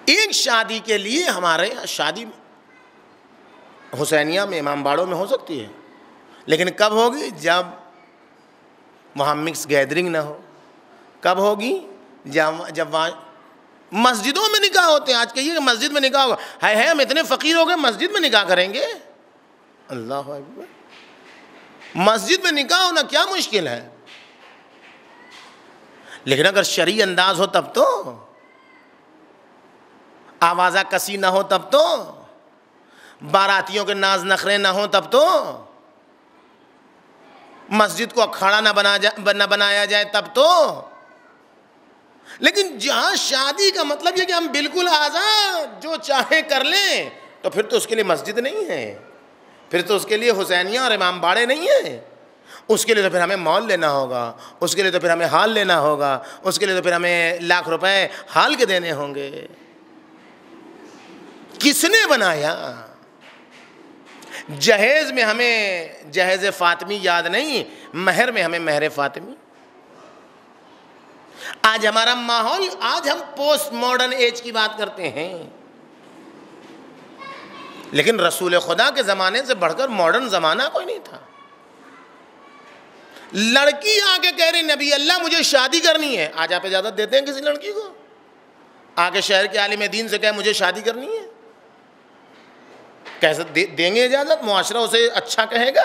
ایک شادی کے لیے ہمارے شادی حسینیہ میں، امام باڑوں میں ہو سکتی ہے، لیکن کب ہوگی؟ جب وہاں مکس گیدرنگ نہ ہو۔ کب ہوگی؟ جب وہاں مسجدوں میں نکاح ہوتے ہیں۔ آج کہیے کہ مسجد میں نکاح ہوگا، ہے ہم اتنے فقیر ہو گئے مسجد میں نکاح کریں گے؟ اللہ اکبر، مسجد میں نکاح ہونا کیا مشکل ہے؟ لیکن اگر شرعی انداز ہو تب تو، آوازہ کسی نہ ہو تب تو، باراتیوں کے ناز نخرے نہ ہوں تب تو، مسجد کو اکھاڑا نہ بنایا جائے تب تو۔ لیکن جہاں شادی کا مطلب یہ کہ ہم بالکل آزاد جو چاہے کر لیں، تو پھر تو اس کے لیے مسجد نہیں ہے، پھر تو اس کے لیے حسینیہ اور امام باڑے نہیں ہیں، اس کے لیے تو پھر ہمیں مال لینا ہوگا، اس کے لیے تو پھر ہمیں ہال لینا ہوگا، اس کے لیے تو پھر ہمیں لاکھ روپے ہال کے دینے ہوں گے۔ کس نے بنایا؟ جہیز میں ہمیں جہیز فاطمی یاد نہیں، مہر میں ہمیں مہر فاطمی۔ آج ہمارا ماحول، آج ہم پوسٹ ماڈرن ایج کی بات کرتے ہیں، لیکن رسول خدا کے زمانے سے بڑھ کر ماڈرن زمانہ کوئی نہیں تھا۔ لڑکی آ کے کہہ رہی نبی اللہ مجھے شادی کرنی ہے، آج آپ اجازت دیتے ہیں کسی لڑکی کو آ کے شہر کے عالم دین سے کہے مجھے شادی کرنی ہے؟ کیسے دیں گے اجازت؟ معاشرہ اسے اچھا کہے گا؟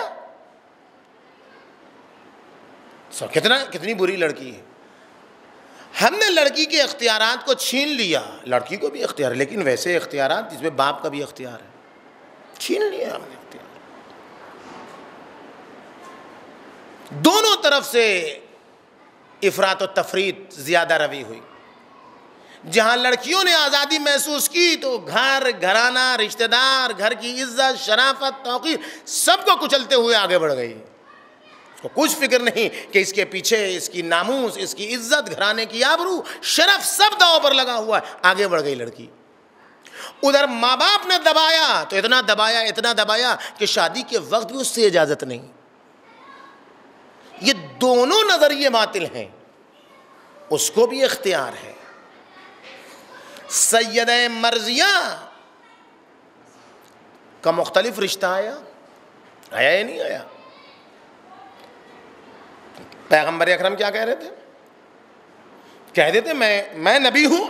کتنی بری لڑکی ہے۔ ہم نے لڑکی کے اختیارات کو چھین لیا، لڑکی کو بھی اختیار ہے لیکن ویسے اختیارات جس میں باپ کا بھی اختیار ہے، چھین لیا ہم نے اختیار۔ دونوں طرف سے افراط و تفریط، زیادہ روی ہوئی۔ جہاں لڑکیوں نے آزادی محسوس کی تو گھر، گھرانہ، رشتہ دار، گھر کی عزت، شرافت، توقیر سب کو کچلتے ہوئے آگے بڑھ گئی۔ اس کو کچھ فکر نہیں کہ اس کے پیچھے اس کی ناموس، اس کی عزت، گھرانے کی آبرو، شرف سب داؤں پر لگا ہوا ہے، آگے بڑھ گئی لڑکی۔ ادھر ماں باپ نے دبایا تو اتنا دبایا کہ شادی کے وقت بھی اس سے اجازت نہیں۔ یہ دونوں نظریے باطل ہیں، اس کو بھی اختیار ہے۔ سیدہ مرضیہ کا مختلف رشتہ آیا یا نہیں آیا؟ پیغمبر اکرم کیا کہہ رہے تھے؟ کہہ دیتے میں نبی ہوں،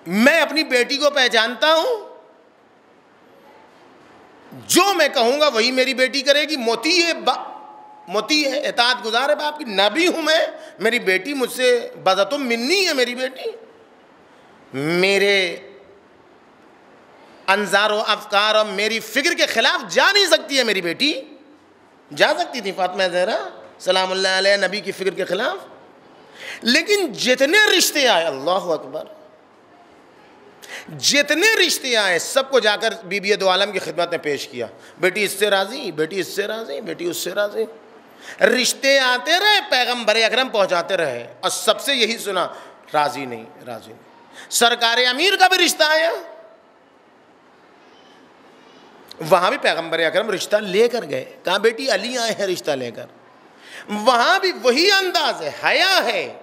میں اپنی بیٹی کو پہچانتا ہوں، جو میں کہوں گا وہی میری بیٹی کرے گی، موتی ہے، اطاعت گزار ہے باپ کی، نبی ہوں میں، میری بیٹی مجھ سے بذاتم منی ہے، میری بیٹی میرے انظار و افکار اور میری فکر کے خلاف جا نہیں سکتی ہے۔ میری بیٹی جا سکتی تھی فاطمہ زہرا سلام اللہ علیہ نبی کی فکر کے خلاف، لیکن جتنے رشتے آئے، اللہ اکبر، جتنے رشتے آئے سب کو جا کر بی بی دو عالم کی خدمت میں پیش کیا۔ بیٹی اس سے راضی، بیٹی اس سے راضی، بیٹی اس سے راضی، رشتے آتے رہے، پیغمبر اکرم پہنچاتے رہے اور سب سے یہی سنا، راضی نہیں، راضی نہیں۔ سرکار امیر کا بھی رشتہ آیا، وہاں بھی پیغمبر اکرم رشتہ لے کر گئے، کہاں بیٹی علی آئے ہیں رشتہ لے کر، وہاں بھی وہی انداز ہے، حیا ہے،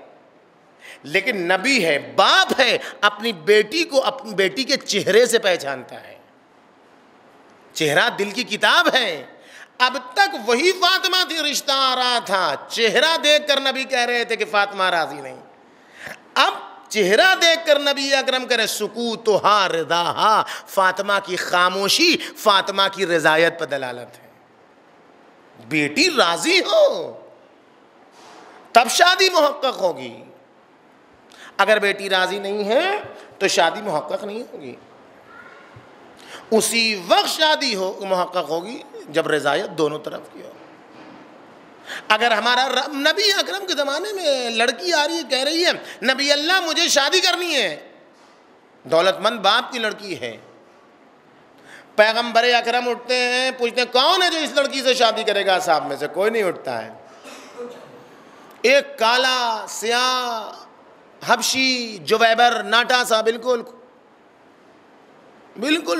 لیکن نبی ہے، باپ ہے، اپنی بیٹی کو اپنی بیٹی کے چہرے سے پہچانتا ہے۔ چہرہ دل کی کتاب ہے۔ اب تک وہی فاطمہ تھی، رشتہ آ رہا تھا، چہرہ دیکھ کر نبی کہہ رہے تھے کہ فاطمہ راضی نہیں، اب چہرہ دیکھ کر نبی اکرم کرے سکوتہا رضاہا، فاطمہ کی خاموشی فاطمہ کی رضایت پر دلالت ہے۔ بیٹی راضی ہو تب شادی محقق ہوگی، اگر بیٹی راضی نہیں ہے تو شادی محقق نہیں ہوگی۔ اسی وقت شادی محقق ہوگی جب رضایت دونوں طرف کی ہو۔ اگر ہمارا نبی اکرم کے زمانے میں لڑکی آ رہی ہے، کہہ رہی ہے نبی اللہ مجھے شادی کرنی ہے، دولت مند باپ کی لڑکی ہے، پیغمبر اکرم اٹھتے ہیں، پوچھتے ہیں کون ہے جو اس لڑکی سے شادی کرے گا؟ صاحب میں سے کوئی نہیں اٹھتا ہے۔ ایک کالا سیاہ حبشی جویبر، ناٹا سا، بالکل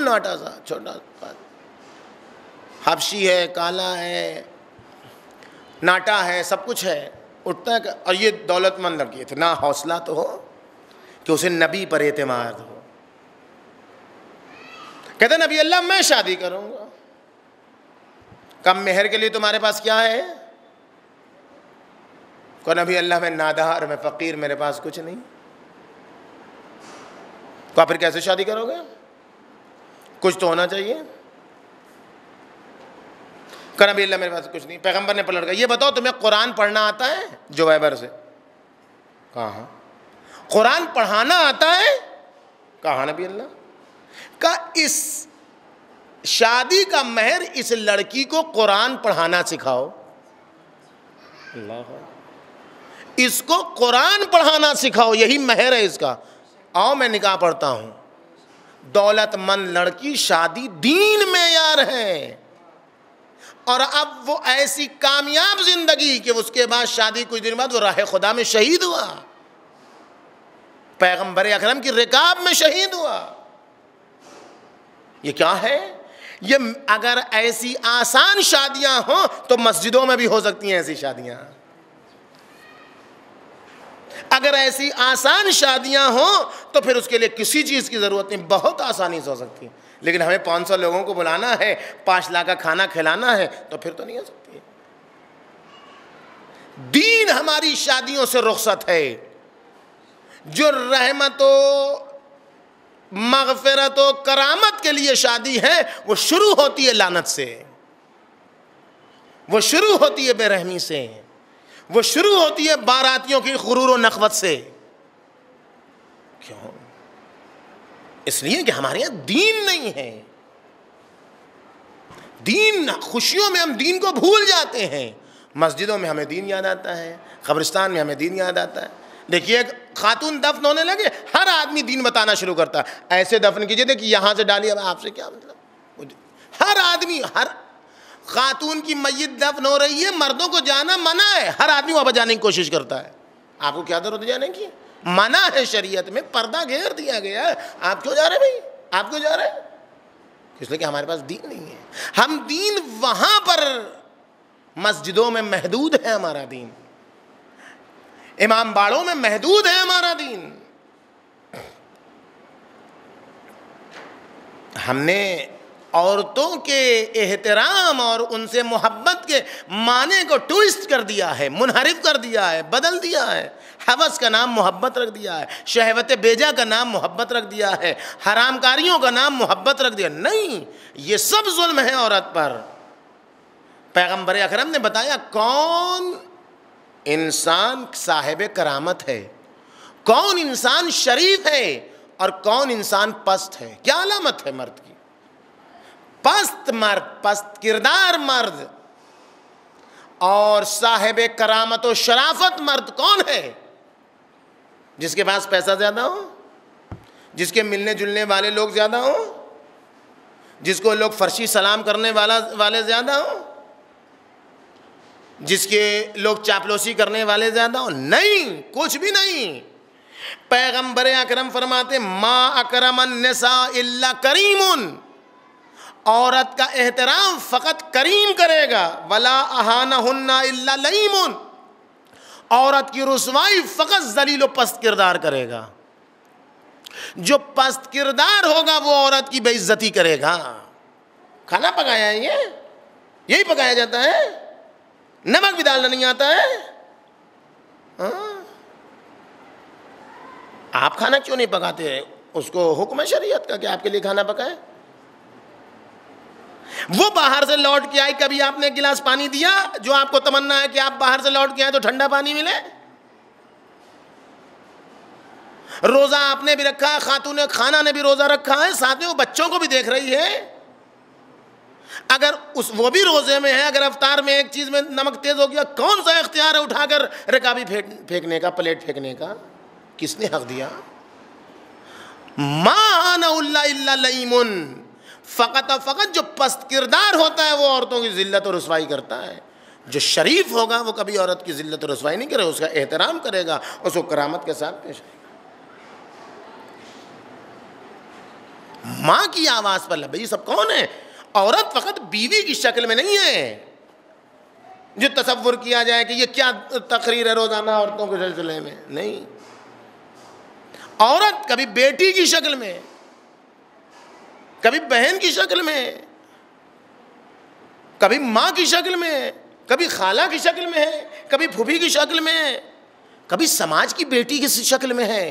ناٹا سا، چھوٹا حبشی ہے، کالا ہے، ناٹا ہے، سب کچھ ہے، اٹھتا ہے اور یہ دولت مند لڑکی ہے، اتنا حوصلہ تو ہو کہ اسے نبی پر اعتماد ہو، کہتے نبی اللہ میں شادی کروں گا۔ کم مہر کے لیے تمہارے پاس کیا ہے؟ کہ نبی اللہ میں نادار، میں فقیر، میرے پاس کچھ نہیں۔ تو آپ پھر کیسے شادی کرو گے؟ کچھ تو ہونا چاہیے۔ کہ نبی اللہ میرے پاس کچھ نہیں۔ پیغمبر نے پلٹ کہا یہ بتاؤ تمہیں قرآن پڑھنا آتا ہے؟ جویبر سے کہا قرآن پڑھانا آتا ہے؟ کہا نبی اللہ کا اس شادی کا مہر اس لڑکی کو قرآن پڑھانا سکھاؤ۔ اللہ، اس کو قرآن پڑھانا سکھاؤ، یہی مہر ہے اس کا۔ آؤ میں نکاح پڑھتا ہوں، دولت مند لڑکی شادی دین معیار ہے، اور اب وہ ایسی کامیاب زندگی کہ اس کے بعد شادی کچھ دن بعد وہ راہ خدا میں شہید ہوا، پیغمبر اکرم کی رکاب میں شہید ہوا۔ یہ کیا ہے؟ یہ اگر ایسی آسان شادیاں ہوں تو مسجدوں میں بھی ہو سکتی ہیں ایسی شادیاں، اگر ایسی آسان شادیاں ہوں تو پھر اس کے لیے کسی چیز کی ضرورت نہیں، بہت آسانی سے ہو سکتی ہیں۔ لیکن ہمیں 500 لوگوں کو بلانا ہے، 5 لاکھ کا کھانا کھلانا ہے، تو پھر تو نہیں ہو سکتی۔ دین ہماری شادیوں سے رخصت ہے۔ جو رحمت و مغفرت و کرامت کے لیے شادی ہے وہ شروع ہوتی ہے لعنت سے، وہ شروع ہوتی ہے بے رحمی سے، وہ شروع ہوتی ہے باراتیوں کی غرور و نخوت سے۔ کیوں؟ اس لیے کہ ہمارے یہاں دین نہیں ہے۔ دین، خوشیوں میں ہم دین کو بھول جاتے ہیں، مسجدوں میں ہمیں دین یاد آتا ہے، قبرستان میں ہمیں دین یاد آتا ہے۔ دیکھیے خاتون دفن ہونے لگے، ہر آدمی دین بتانا شروع کرتا ہے، ایسے دفن کیجئے، دیکھیے یہاں سے ڈالیے، آپ سے کیا مطلب؟ ہر آدمی، ہر خاتون کی میت دفن ہو رہی ہے، مردوں کو جانا منع ہے، ہر آدمی وہاں جانے کی کوشش کرتا ہے۔ آپ کو کیا ضرورت جانے کی؟ منع ہے شریعت میں، پردہ گھیر دیا گیا ہے۔ آپ کیوں جا رہے ہیں بھائی؟ آپ کیوں جا رہے ہیں؟ اس لیے کہ ہمارے پاس دین نہیں ہے۔ ہم دین وہاں پر مسجدوں میں محدود ہے، ہمارا دین امام باڑوں میں محدود ہے، ہمارا دین۔ ہم نے عورتوں کے احترام اور ان سے محبت کے معنی کو ٹوئسٹ کر دیا ہے، منحرف کر دیا ہے، بدل دیا ہے۔ ہوس کا نام محبت رکھ دیا ہے، شہوت بیجا کا نام محبت رکھ دیا ہے، حرام کاریوں کا نام محبت رکھ دیا۔ نہیں، یہ سب ظلم ہے عورت پر۔ پیغمبر اکرم نے بتایا کون انسان صاحب کرامت ہے، کون انسان شریف ہے اور کون انسان پست ہے۔ کیا علامت ہے مرد کی؟ پست مرد، پست کردار مرد اور صاحب کرامت و شرافت مرد کون ہے؟ جس کے پاس پیسہ زیادہ ہو، جس کے ملنے جلنے والے لوگ زیادہ ہوں، جس کو لوگ فرشی سلام کرنے والے زیادہ ہوں، جس کے لوگ چاپلوسی کرنے والے زیادہ ہوں؟ نہیں، کچھ بھی نہیں۔ پیغمبر اکرم فرماتے ما اکرم النساء الا کریم، عورت کا احترام فقط کریم کرے گا، ولا اہانہن الا لئیم، عورت کی رسوائی فقط ذلیل و پست کردار کرے گا۔ جو پست کردار ہوگا وہ عورت کی بے عزتی کرے گا۔ کھانا پکایا ہے، یہی پکایا جاتا ہے، نمک بھی ڈالنا نہیں آتا ہے۔ آپ کھانا کیوں نہیں پکاتے؟ اس کو حکم ہے شریعت کا کہ آپ کے لیے کھانا پکائے۔ وہ باہر سے لوٹ کے آئی، کبھی آپ نے ایک گلاس پانی دیا؟ جو آپ کو تمنا ہے کہ آپ باہر سے لوٹ کے آئے تو ٹھنڈا پانی ملے۔ روزہ آپ نے بھی رکھا ہے، خاتون خانہ نے بھی روزہ رکھا ہے، ساتھ میں وہ بچوں کو بھی دیکھ رہی ہے۔ اگر وہ بھی روزے میں ہے، اگر افطار میں ایک چیز میں نمک تیز ہو گیا، کون سا اختیار ہے اٹھا کر رکابی پھینکنے کا، پلیٹ پھینکنے کا؟ کس نے حق دیا؟ ما انا الا لئیم، فقط جو پست کردار ہوتا ہے وہ عورتوں کی ذلت و رسوائی کرتا ہے۔ جو شریف ہوگا وہ کبھی عورت کی ذلت و رسوائی نہیں کرے، اس کا احترام کرے گا، اس کو کرامت کے ساتھ پیش کرے گا۔ ماں کی آواز پر لبیک۔ سب کون ہے؟ عورت فقط بیوی کی شکل میں نہیں ہے۔ جو تصور کیا جائے کہ یہ کیا تقریر ہے روزانہ عورتوں کے سلسلے میں، نہیں۔ عورت کبھی بیٹی کی شکل میں، کبھی بہن کی شکل میں، کبھی ماں کی شکل میں، کبھی خالہ کی شکل میں ہے، کبھی پھوپھی کی شکل میں ہے، کبھی سماج کی بیٹی کی شکل میں ہے،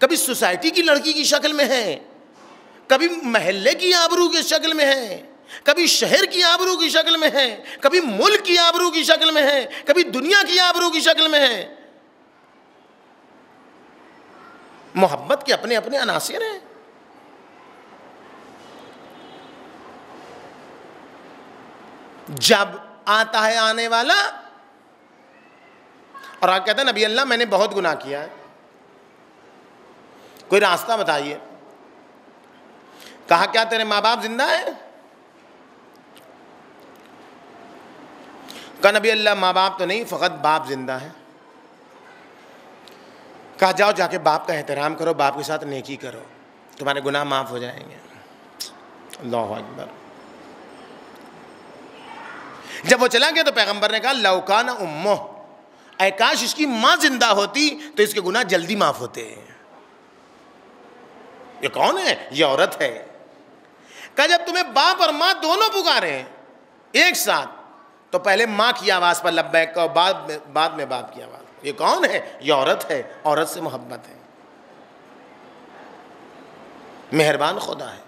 کبھی سوسائٹی کی لڑکی کی شکل میں ہے، کبھی محلے کی آبرو کی شکل میں ہے، کبھی شہر کی آبرو کی شکل میں ہے، کبھی ملک کی آبرو کی شکل میں ہے، کبھی دنیا کی آبرو کی شکل میں ہے۔ محبت کے اپنے اپنے عناصر ہیں۔ جب آتا ہے آنے والا اور آپ کہتا ہے نبی اللہ میں نے بہت گناہ کیا ہے، کوئی راستہ بتائیے۔ کہا کیا تیرے ماں باپ زندہ ہیں؟ کہا نبی اللہ ماں باپ تو نہیں، فقط باپ زندہ ہے۔ کہا جاؤ جا کے باپ کا احترام کرو، باپ کے ساتھ نیکی کرو، تمہارے گناہ معاف ہو جائیں گے۔ اللہ اکبر۔ جب وہ چلا گیا تو پیغمبر نے کہا لو کان امہ، اے کاش اس کی ماں زندہ ہوتی تو اس کے گناہ جلدی معاف ہوتے۔ یہ کون ہے؟ یہ عورت ہے۔ کہا جب تمہیں باپ اور ماں دونوں پکارے ہیں ایک ساتھ تو پہلے ماں کی آواز پر لبیک کہو، بعد میں باپ کی آواز۔ یہ کون ہے؟ یہ عورت ہے، عورت سے محبت ہے۔ مہربان خدا ہے،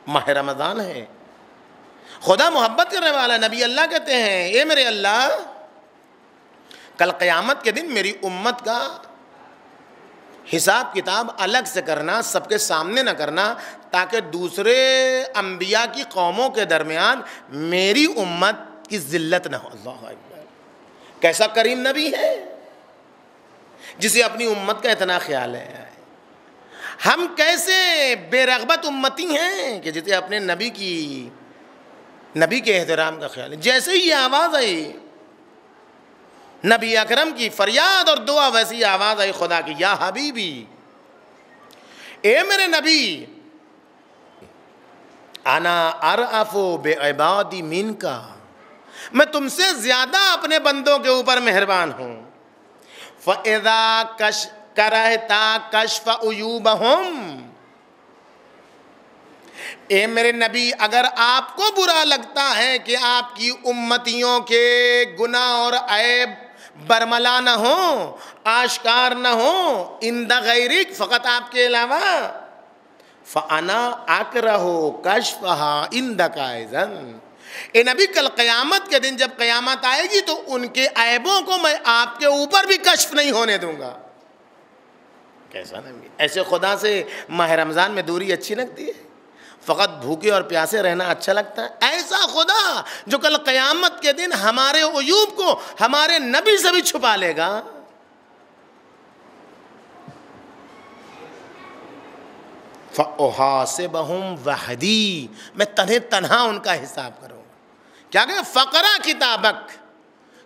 ماہ رمضان ہے، خدا محبت کرنے والا۔ نبی اللہ کہتے ہیں اے میرے اللہ، کل قیامت کے دن میری امت کا حساب کتاب الگ سے کرنا، سب کے سامنے نہ کرنا، تاکہ دوسرے انبیاء کی قوموں کے درمیان میری امت کی ذلت نہ ہو۔ اللہ اکبر۔ کیسا کریم نبی ہے جسے اپنی امت کا اتنا خیال ہے۔ ہم کیسے بے رغبت امتی ہیں کہ جسے اپنے نبی کے احترام کا خیال ہے۔ جیسے ہی یہ آواز آئی نبی اکرم کی فریاد اور دعا، ویسی آواز آئی خدا کی، یا حبیبی، اے میرے نبی، انا ارأف بعبادی منکا، میں تم سے زیادہ اپنے بندوں کے اوپر مہربان ہوں۔ فَإِذَا كَرَهْتَ كَشْفَ عُيُوبَهُمْ، اے میرے نبی اگر آپ کو برا لگتا ہے کہ آپ کی امتیوں کے گناہ اور عیب برملا نہ ہوں، آشکار نہ ہوں، عند غیرک، فقط آپ کے علاوہ، فَأَنَا أَكْرَهُ كَشْفَهَا عِندَكَ أَيْضًا، اے نبی کل قیامت کے دن جب قیامت آئے گی تو ان کے عیبوں کو میں آپ کے اوپر بھی کشف نہیں ہونے دوں گا۔ کیسا نبی؟ ایسے خدا سے ماہ رمضان میں دوری اچھی لگتی ہے؟ فقط بھوکے اور پیاسے رہنا اچھا لگتا ہے؟ ایسا خدا جو کل قیامت کے دن ہمارے عیوب کو ہمارے نبی سے بھی چھپا لے گا۔ فَأُحَاسِبَهُمْ وَحْدِي، میں تنہا ان کا حساب کروں گا۔ کیا کہ فقرہ کتابک،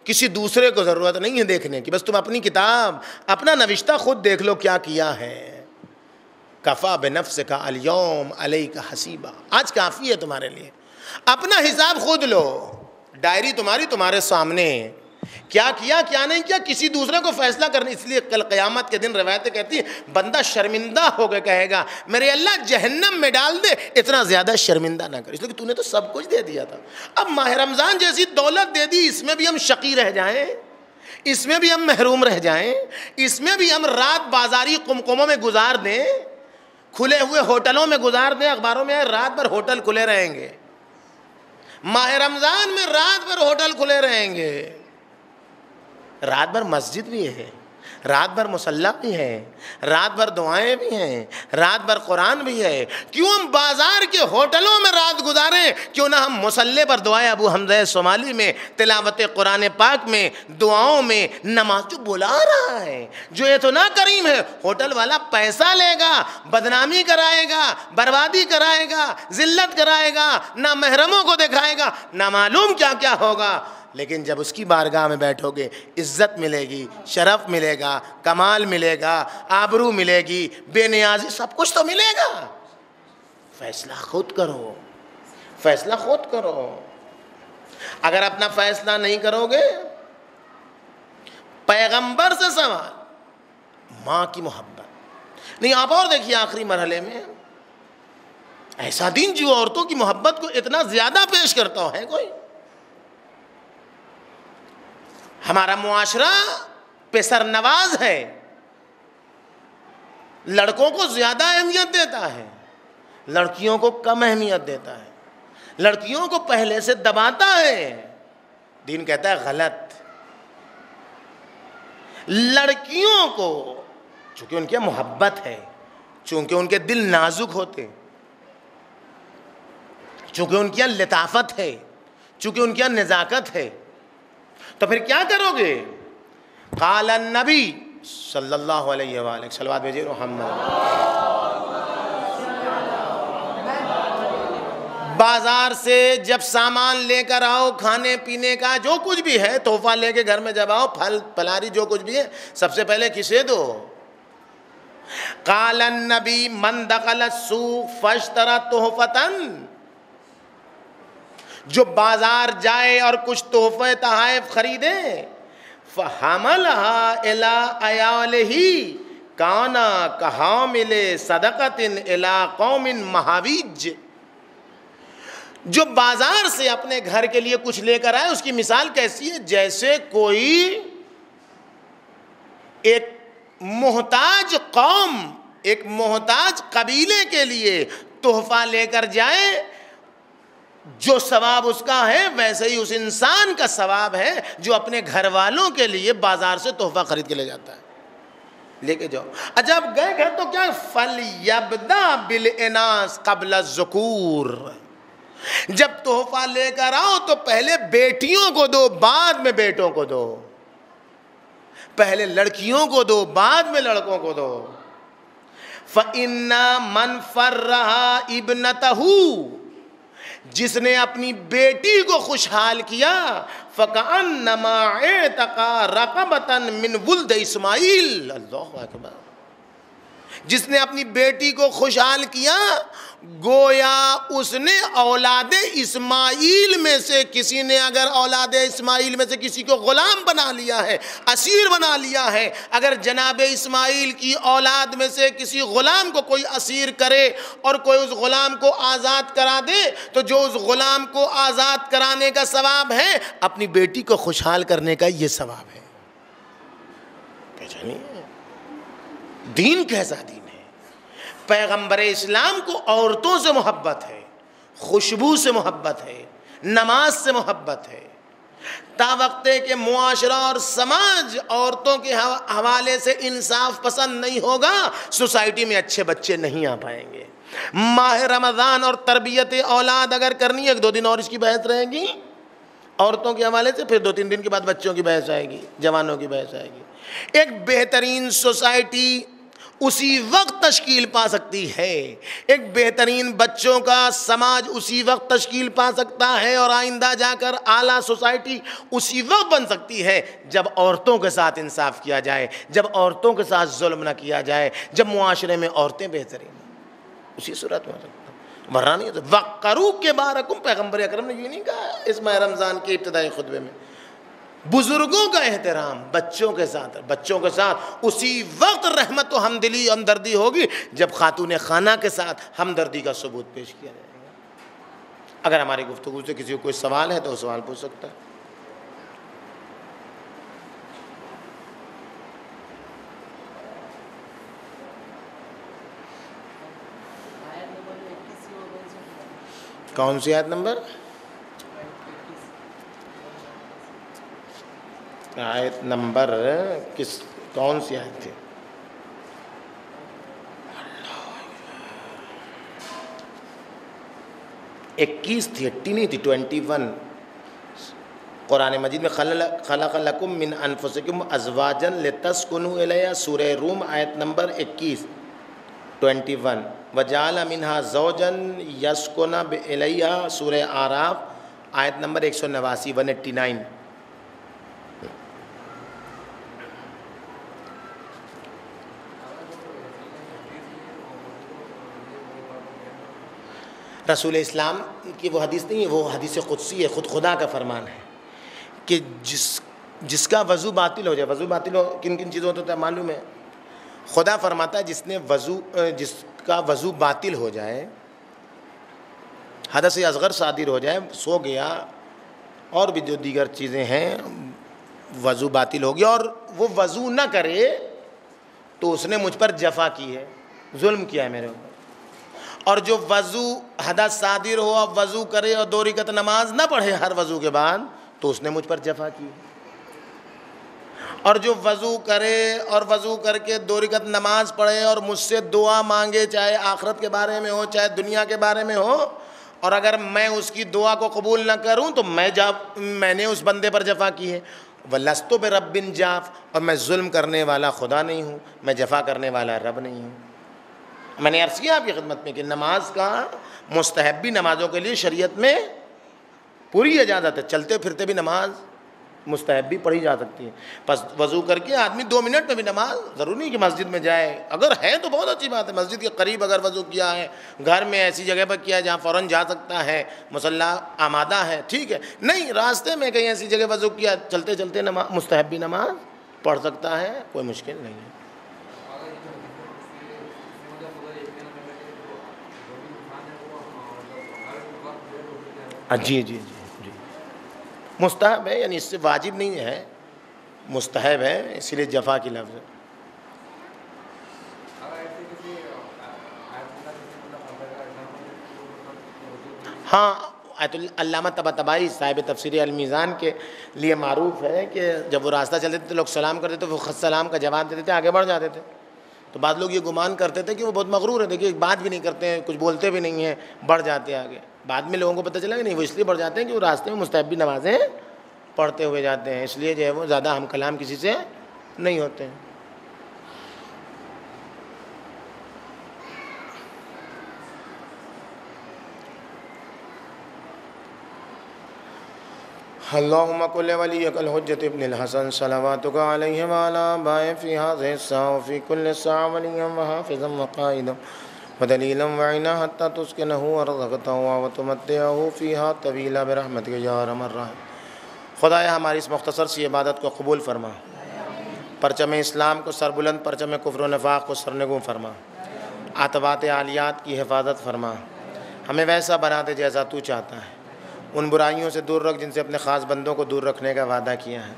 کسی دوسرے کو ضرورت نہیں ہے دیکھنے کی، بس تم اپنی کتاب، اپنا نوشتہ خود دیکھ لو کیا کیا ہے۔ کفا بنفسک الیوم علیک حسیبا، آج کافی ہے تمہارے لیے، اپنا حساب خود لو، ڈائری تمہارے سامنے، کیا کیا کیا نہیں کیا، کسی دوسرے کو فیصلہ کرنے۔ اس لیے کل قیامت کے دن روایتیں کہتی ہیں بندہ شرمندہ ہو کے کہے گا میرے اللہ جہنم میں ڈال دے، اتنا زیادہ شرمندہ نہ کر، اس لیے کہ تو نے تو سب کچھ دے دیا تھا۔ اب ماہ رمضان جیسی دولت دے دی، اس میں بھی ہم شقی رہ جائیں، اس میں بھی ہم محروم رہ جائیں، اس میں بھی ہم رات بازاری قمقموں میں گزار دیں، کھلے ہوئے ہوٹلوں میں گزار دیں۔ اخباروں میں رات بھر ہوٹل کھلے رہیں گے، ماہ رمضان میں رات بھر ہوٹل کھلے رہیں گے، رات بھر مسجد بھی ہے، رات بھر مصلی بھی ہے، رات بھر دعائیں بھی ہیں، رات بھر قرآن بھی ہے۔ کیوں ہم بازار کے ہوٹلوں میں رات گزاریں، کیوں نہ ہم مصلی پر دعائیں ابو حمزہ صومالی میں، تلاوت قرآن پاک میں، دعاؤں میں، نماز جو بلا رہا ہے، جو اتنا کریم ہے۔ ہوٹل والا پیسہ لے گا، بدنامی کرائے گا، بربادی کرائے گا، ذلت کرائے گا، نہ محرموں کو دکھائے گا، نہ معلوم کیا کیا ہوگا، لیکن جب اس کی بارگاہ میں بیٹھو گے عزت ملے گی، شرف ملے گا، کمال ملے گا، آبرو ملے گی، بے نیازی، سب کچھ تو ملے گا۔ فیصلہ خود کرو، فیصلہ خود کرو۔ اگر اپنا فیصلہ نہیں کرو گے، پیغمبر سے سوال، ماں کی محبت نہیں۔ آپ اور دیکھیے آخری مرحلے میں ایسا دن جو عورتوں کی محبت کو اتنا زیادہ پیش کرتا ہے کوئی؟ ہمارا معاشرہ پسر نواز ہے، لڑکوں کو زیادہ اہمیت دیتا ہے، لڑکیوں کو کم اہمیت دیتا ہے، لڑکیوں کو پہلے سے دباتا ہے۔ دین کہتا ہے غلط۔ لڑکیوں کو چونکہ ان کی محبت ہے، چونکہ ان کے دل نازک ہوتے، چونکہ ان کی لطافت ہے، چونکہ ان کی نزاکت ہے، تو پھر کیا کرو گے؟ قال النبی صلی اللہ علیہ وآلہ، صلوات بھیجئے محمد۔ بازار سے جب سامان لے کر آؤ، کھانے پینے کا جو کچھ بھی ہے، تحفہ لے کے گھر میں جب آؤ، پھل پھلاری جو کچھ بھی ہے، سب سے پہلے کسے دو؟ قال النبی من دخل السوق فاشترى تحفة، جو بازار جائے اور کچھ تحفے تحائف خریدے، فحملها الى عیالہ کان کحامل صدقۃ الی قوم محاویج، جو بازار سے اپنے گھر کے لیے کچھ لے کر آئے، اس کی مثال کیسی ہے؟ جیسے کوئی ایک محتاج قوم، ایک محتاج قبیلے کے لیے تحفہ لے کر جائے، جو ثواب اس کا ہے ویسے ہی اس انسان کا ثواب ہے جو اپنے گھر والوں کے لیے بازار سے تحفہ خرید کے لے جاتا ہے۔ لے کے جاؤ، جب گئے گھر تو کیا؟ فَلْيَبْدَأْ بِالْإِنَاثِ قَبْلَ الذُّكُورِ، جب تحفہ لے کر آؤ تو پہلے بیٹیوں کو دو، بعد میں بیٹوں کو دو، پہلے لڑکیوں کو دو، بعد میں لڑکوں کو دو۔ فَإِنَّ مَنْ فَرَّحَ ابْنَتَهُ، جس نے اپنی بیٹی کو خوشحال کیا، فَكَأَنَّمَا اعْتَقَ رَقَبَةً مِّنْ وُلْدِ اسماعیل، اللہ اکبر، جس نے اپنی بیٹی کو خوشحال کیا گویا اس نے اولاد اسماعیل میں سے کسی نے، اگر اولاد اسماعیل میں سے کسی کو غلام بنا لیا ہے، اسیر بنا لیا ہے، اگر جناب اسماعیل کی اولاد میں سے کسی غلام کو کوئی اسیر کرے اور کوئی اس غلام کو آزاد کرا دے، تو جو اس غلام کو آزاد کرانے کا ثواب ہے، اپنی بیٹی کو خوشحال کرنے کا یہ ثواب ہے۔ پہچانی ہے دین کیسا دین ہے؟ پیغمبر اسلام کو عورتوں سے محبت ہے، خوشبو سے محبت ہے، نماز سے محبت ہے۔ تا وقتے کہ معاشرہ اور سماج عورتوں کے حوالے سے انصاف پسند نہیں ہوگا، سوسائٹی میں اچھے بچے نہیں آ پائیں گے۔ ماہ رمضان اور تربیت اولاد اگر کرنی ہے، 2 دن اور اس کی بحث رہے گی عورتوں کے حوالے سے، پھر 2-3 دن کے بعد بچوں کی بحث آئے گی، جوانوں کی بحث آئے گی۔ ایک بہترین سوسائٹی اسی وقت تشکیل پا سکتی ہے، ایک بہترین بچوں کا سماج اسی وقت تشکیل پا سکتا ہے، اور آئندہ جا کر اعلیٰ سوسائٹی اسی وقت بن سکتی ہے جب عورتوں کے ساتھ انصاف کیا جائے، جب عورتوں کے ساتھ ظلم نہ کیا جائے، جب معاشرے میں عورتیں بہترین ہیں، اسی صورت میں ہو سکتا ہے، ورنہ نہیں ہوتا۔ وَقَّرُوا كِبَارَكُمْ، پیغمبر اکرم نے یہ نہیں کہا اس ماہ رمضان کے ابتدائی خطبے میں؟ بزرگوں کا احترام بچوں کے ساتھ اسی وقت رحمت و ہمدردی ہوگی جب خاتون خانہ کے ساتھ ہمدردی کا ثبوت پیش کیا جائے گا۔ اگر ہماری گفتگو سے کسی کو کوئی سوال ہے تو وہ سوال پوچھ سکتا ہے۔ کون سی آیت نمبر؟ آیت نمبر کون سی آیت تھی؟ اکیس تھی، 80 نہیں تھی، 21۔ قرآن مجید میں خلق لکم من انفسکم ازواجا لتسکنوا الیہا، سورہ روم آیت نمبر 21 21۔ وجعل منہا زوجا یسکن الیہا، سورہ اعراف آیت نمبر 189 189۔ رسول اسلام کی وہ حدیث نہیں ہے، وہ حدیث قدسی ہے، خود خدا کا فرمان ہے کہ جس کا وضو باطل ہو جائے، وضو باطل ہو کن کن چیزوں ہوتا ہے معلوم ہے؟ خدا فرماتا ہے جس کا وضو باطل ہو جائے، حدث اصغر صادر ہو جائے، سو گیا اور بھی جو دیگر چیزیں ہیں، وضو باطل ہو گیا اور وہ وضو نہ کرے تو اس نے مجھ پر جفا کی ہے، ظلم کیا ہے میرے اوپر۔ اور جو وضو حدث صادر ہو، اب وضو کرے اور 2 رکعت نماز نہ پڑھے ہر وضو کے بعد، تو اس نے مجھ پر جفا کی ہے۔ اور جو وضو کرے اور وضو کر کے 2 رکعت نماز پڑھے اور مجھ سے دعا مانگے، چاہے آخرت کے بارے میں ہو چاہے دنیا کے بارے میں ہو، اور اگر میں اس کی دعا کو قبول نہ کروں تو میں نے اس بندے پر جفا کی ہے۔ وَلَسْتُ بِرَبٍّ جَافٍ، اور میں ظلم کرنے والا خدا نہیں ہوں، میں جفا کرنے والا رب نہیں ہوں۔ میں نے عرض کیا آپ کی خدمت میں کہ نماز کا مستحبی نمازوں کے لیے شریعت میں پوری اجازت ہے، چلتے پھرتے بھی نماز مستحبی پڑھی جا سکتی ہے. بس وضو کر کے آدمی 2 منٹ میں بھی نماز، ضروری نہیں کہ مسجد میں جائے، اگر ہے تو بہت اچھی بات ہے، مسجد کے قریب اگر وضو کیا ہے، گھر میں ایسی جگہ پر کیا ہے جہاں فوراً جا سکتا ہے، مصلی آمادہ ہے، ٹھیک ہے. نہیں، راستے میں کہیں ایسی جگہ وضو کیا، چلتے چلتے نماز مستحبی نماز پڑھ سکتا ہے، کوئی مشکل نہیں ہے. جی جی جی جی مستحب ہے، یعنی اس سے واجب نہیں ہے، مستحب ہے، اسی لیے جفا کی لفظ ہے. ہاں، علامہ طباطبائی صاحب تفسیر المیزان کے لیے معروف ہے کہ جب وہ راستہ چلتے تھے لوگ سلام کرتے تھے تو وہ خود سلام کا جواب دیتے تھے، آگے بڑھ جاتے تھے. تو بعض لوگ یہ گمان کرتے تھے کہ وہ بہت مغرور ہے، دیکھیے بات بھی نہیں کرتے ہیں، کچھ بولتے بھی نہیں ہیں، بڑھ جاتے ہیں آگے. بعد میں لوگوں کو پتہ چلا کہ نہیں، وہ اس لیے بڑھ جاتے ہیں کہ وہ راستے میں مستحبی نمازیں پڑھتے ہوئے جاتے ہیں، اس لیے جو ہے وہ زیادہ ہم کلام کسی سے نہیں ہوتے ہیں. اللہم کل ولیک الحجۃ ابن الحسن صلواتک علیہ وعلی آبائہ فی ہذہ الساعہ وفی کل ساعہ ولیا وحافظا وقائدا ودلیلا وعینا حتی تسکنہ ارضکتہ وتمتعہ فیہا طویلا برحمتک یا ارحم الراحمین. خدایا ہماری اس مختصر سی عبادت کو قبول فرما، پرچم اسلام کو سربلند، پرچم کفر و نفاق کو سرنگوں فرما، عتبات عالیات کی حفاظت فرما، ہمیں ویسا بنا دے جیسا تو چاہتا ہے، ان برائیوں سے دور رکھ جن سے اپنے خاص بندوں کو دور رکھنے کا وعدہ کیا ہے.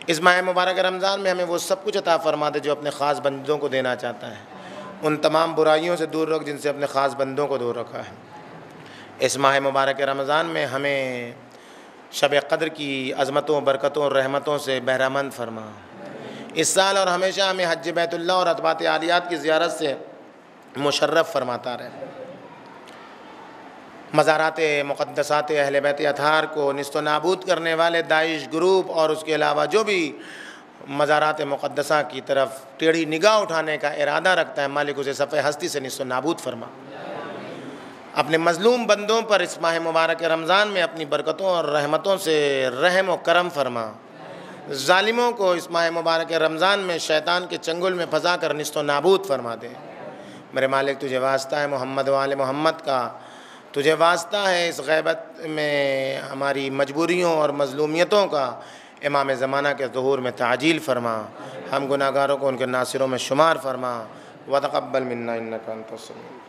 اس ماہ مبارک رمضان میں ہمیں وہ سب کچھ عطا فرما دے جو اپنے خاص بندوں کو دینا چاہتا ہے، ان تمام برائیوں سے دور رکھ جن سے اپنے خاص بندوں کو دور رکھا ہے. اس ماہ مبارک رمضان میں ہمیں شب قدر کی عظمتوں، برکتوں اور رحمتوں سے بہرامند فرما. اس سال اور ہمیشہ ہمیں حج بیت اللہ اور عتبات عالیات کی زیارت سے مشرف فرماتا رہے. مزارات مقدسات اہل بیت اطہار کو نیست و نابود کرنے والے داعش گروپ اور اس کے علاوہ جو بھی مزارات مقدسہ کی طرف ٹیڑھی نگاہ اٹھانے کا ارادہ رکھتا ہے، مالک اسے صفحہ ہستی سے نیست و نابود فرما. اپنے مظلوم بندوں پر اس ماہ مبارک رمضان میں اپنی برکتوں اور رحمتوں سے رحم و کرم فرما. ظالموں کو اس ماہ مبارک رمضان میں شیطان کے چنگل میں پھنسا کر نیست و نابود فرما دے. میرے مالک تجھے واسطہ ہے محمد و آل محمد کا، تجھے واسطہ ہے اس غیبت میں ہماری مجبوریوں اور مظلومیتوں کا، امام زمانہ کے ظہور میں تعجیل فرما. ہم گناہگاروں کو ان کے ناصروں میں شمار فرما. وتقبل منا انک انت السمیع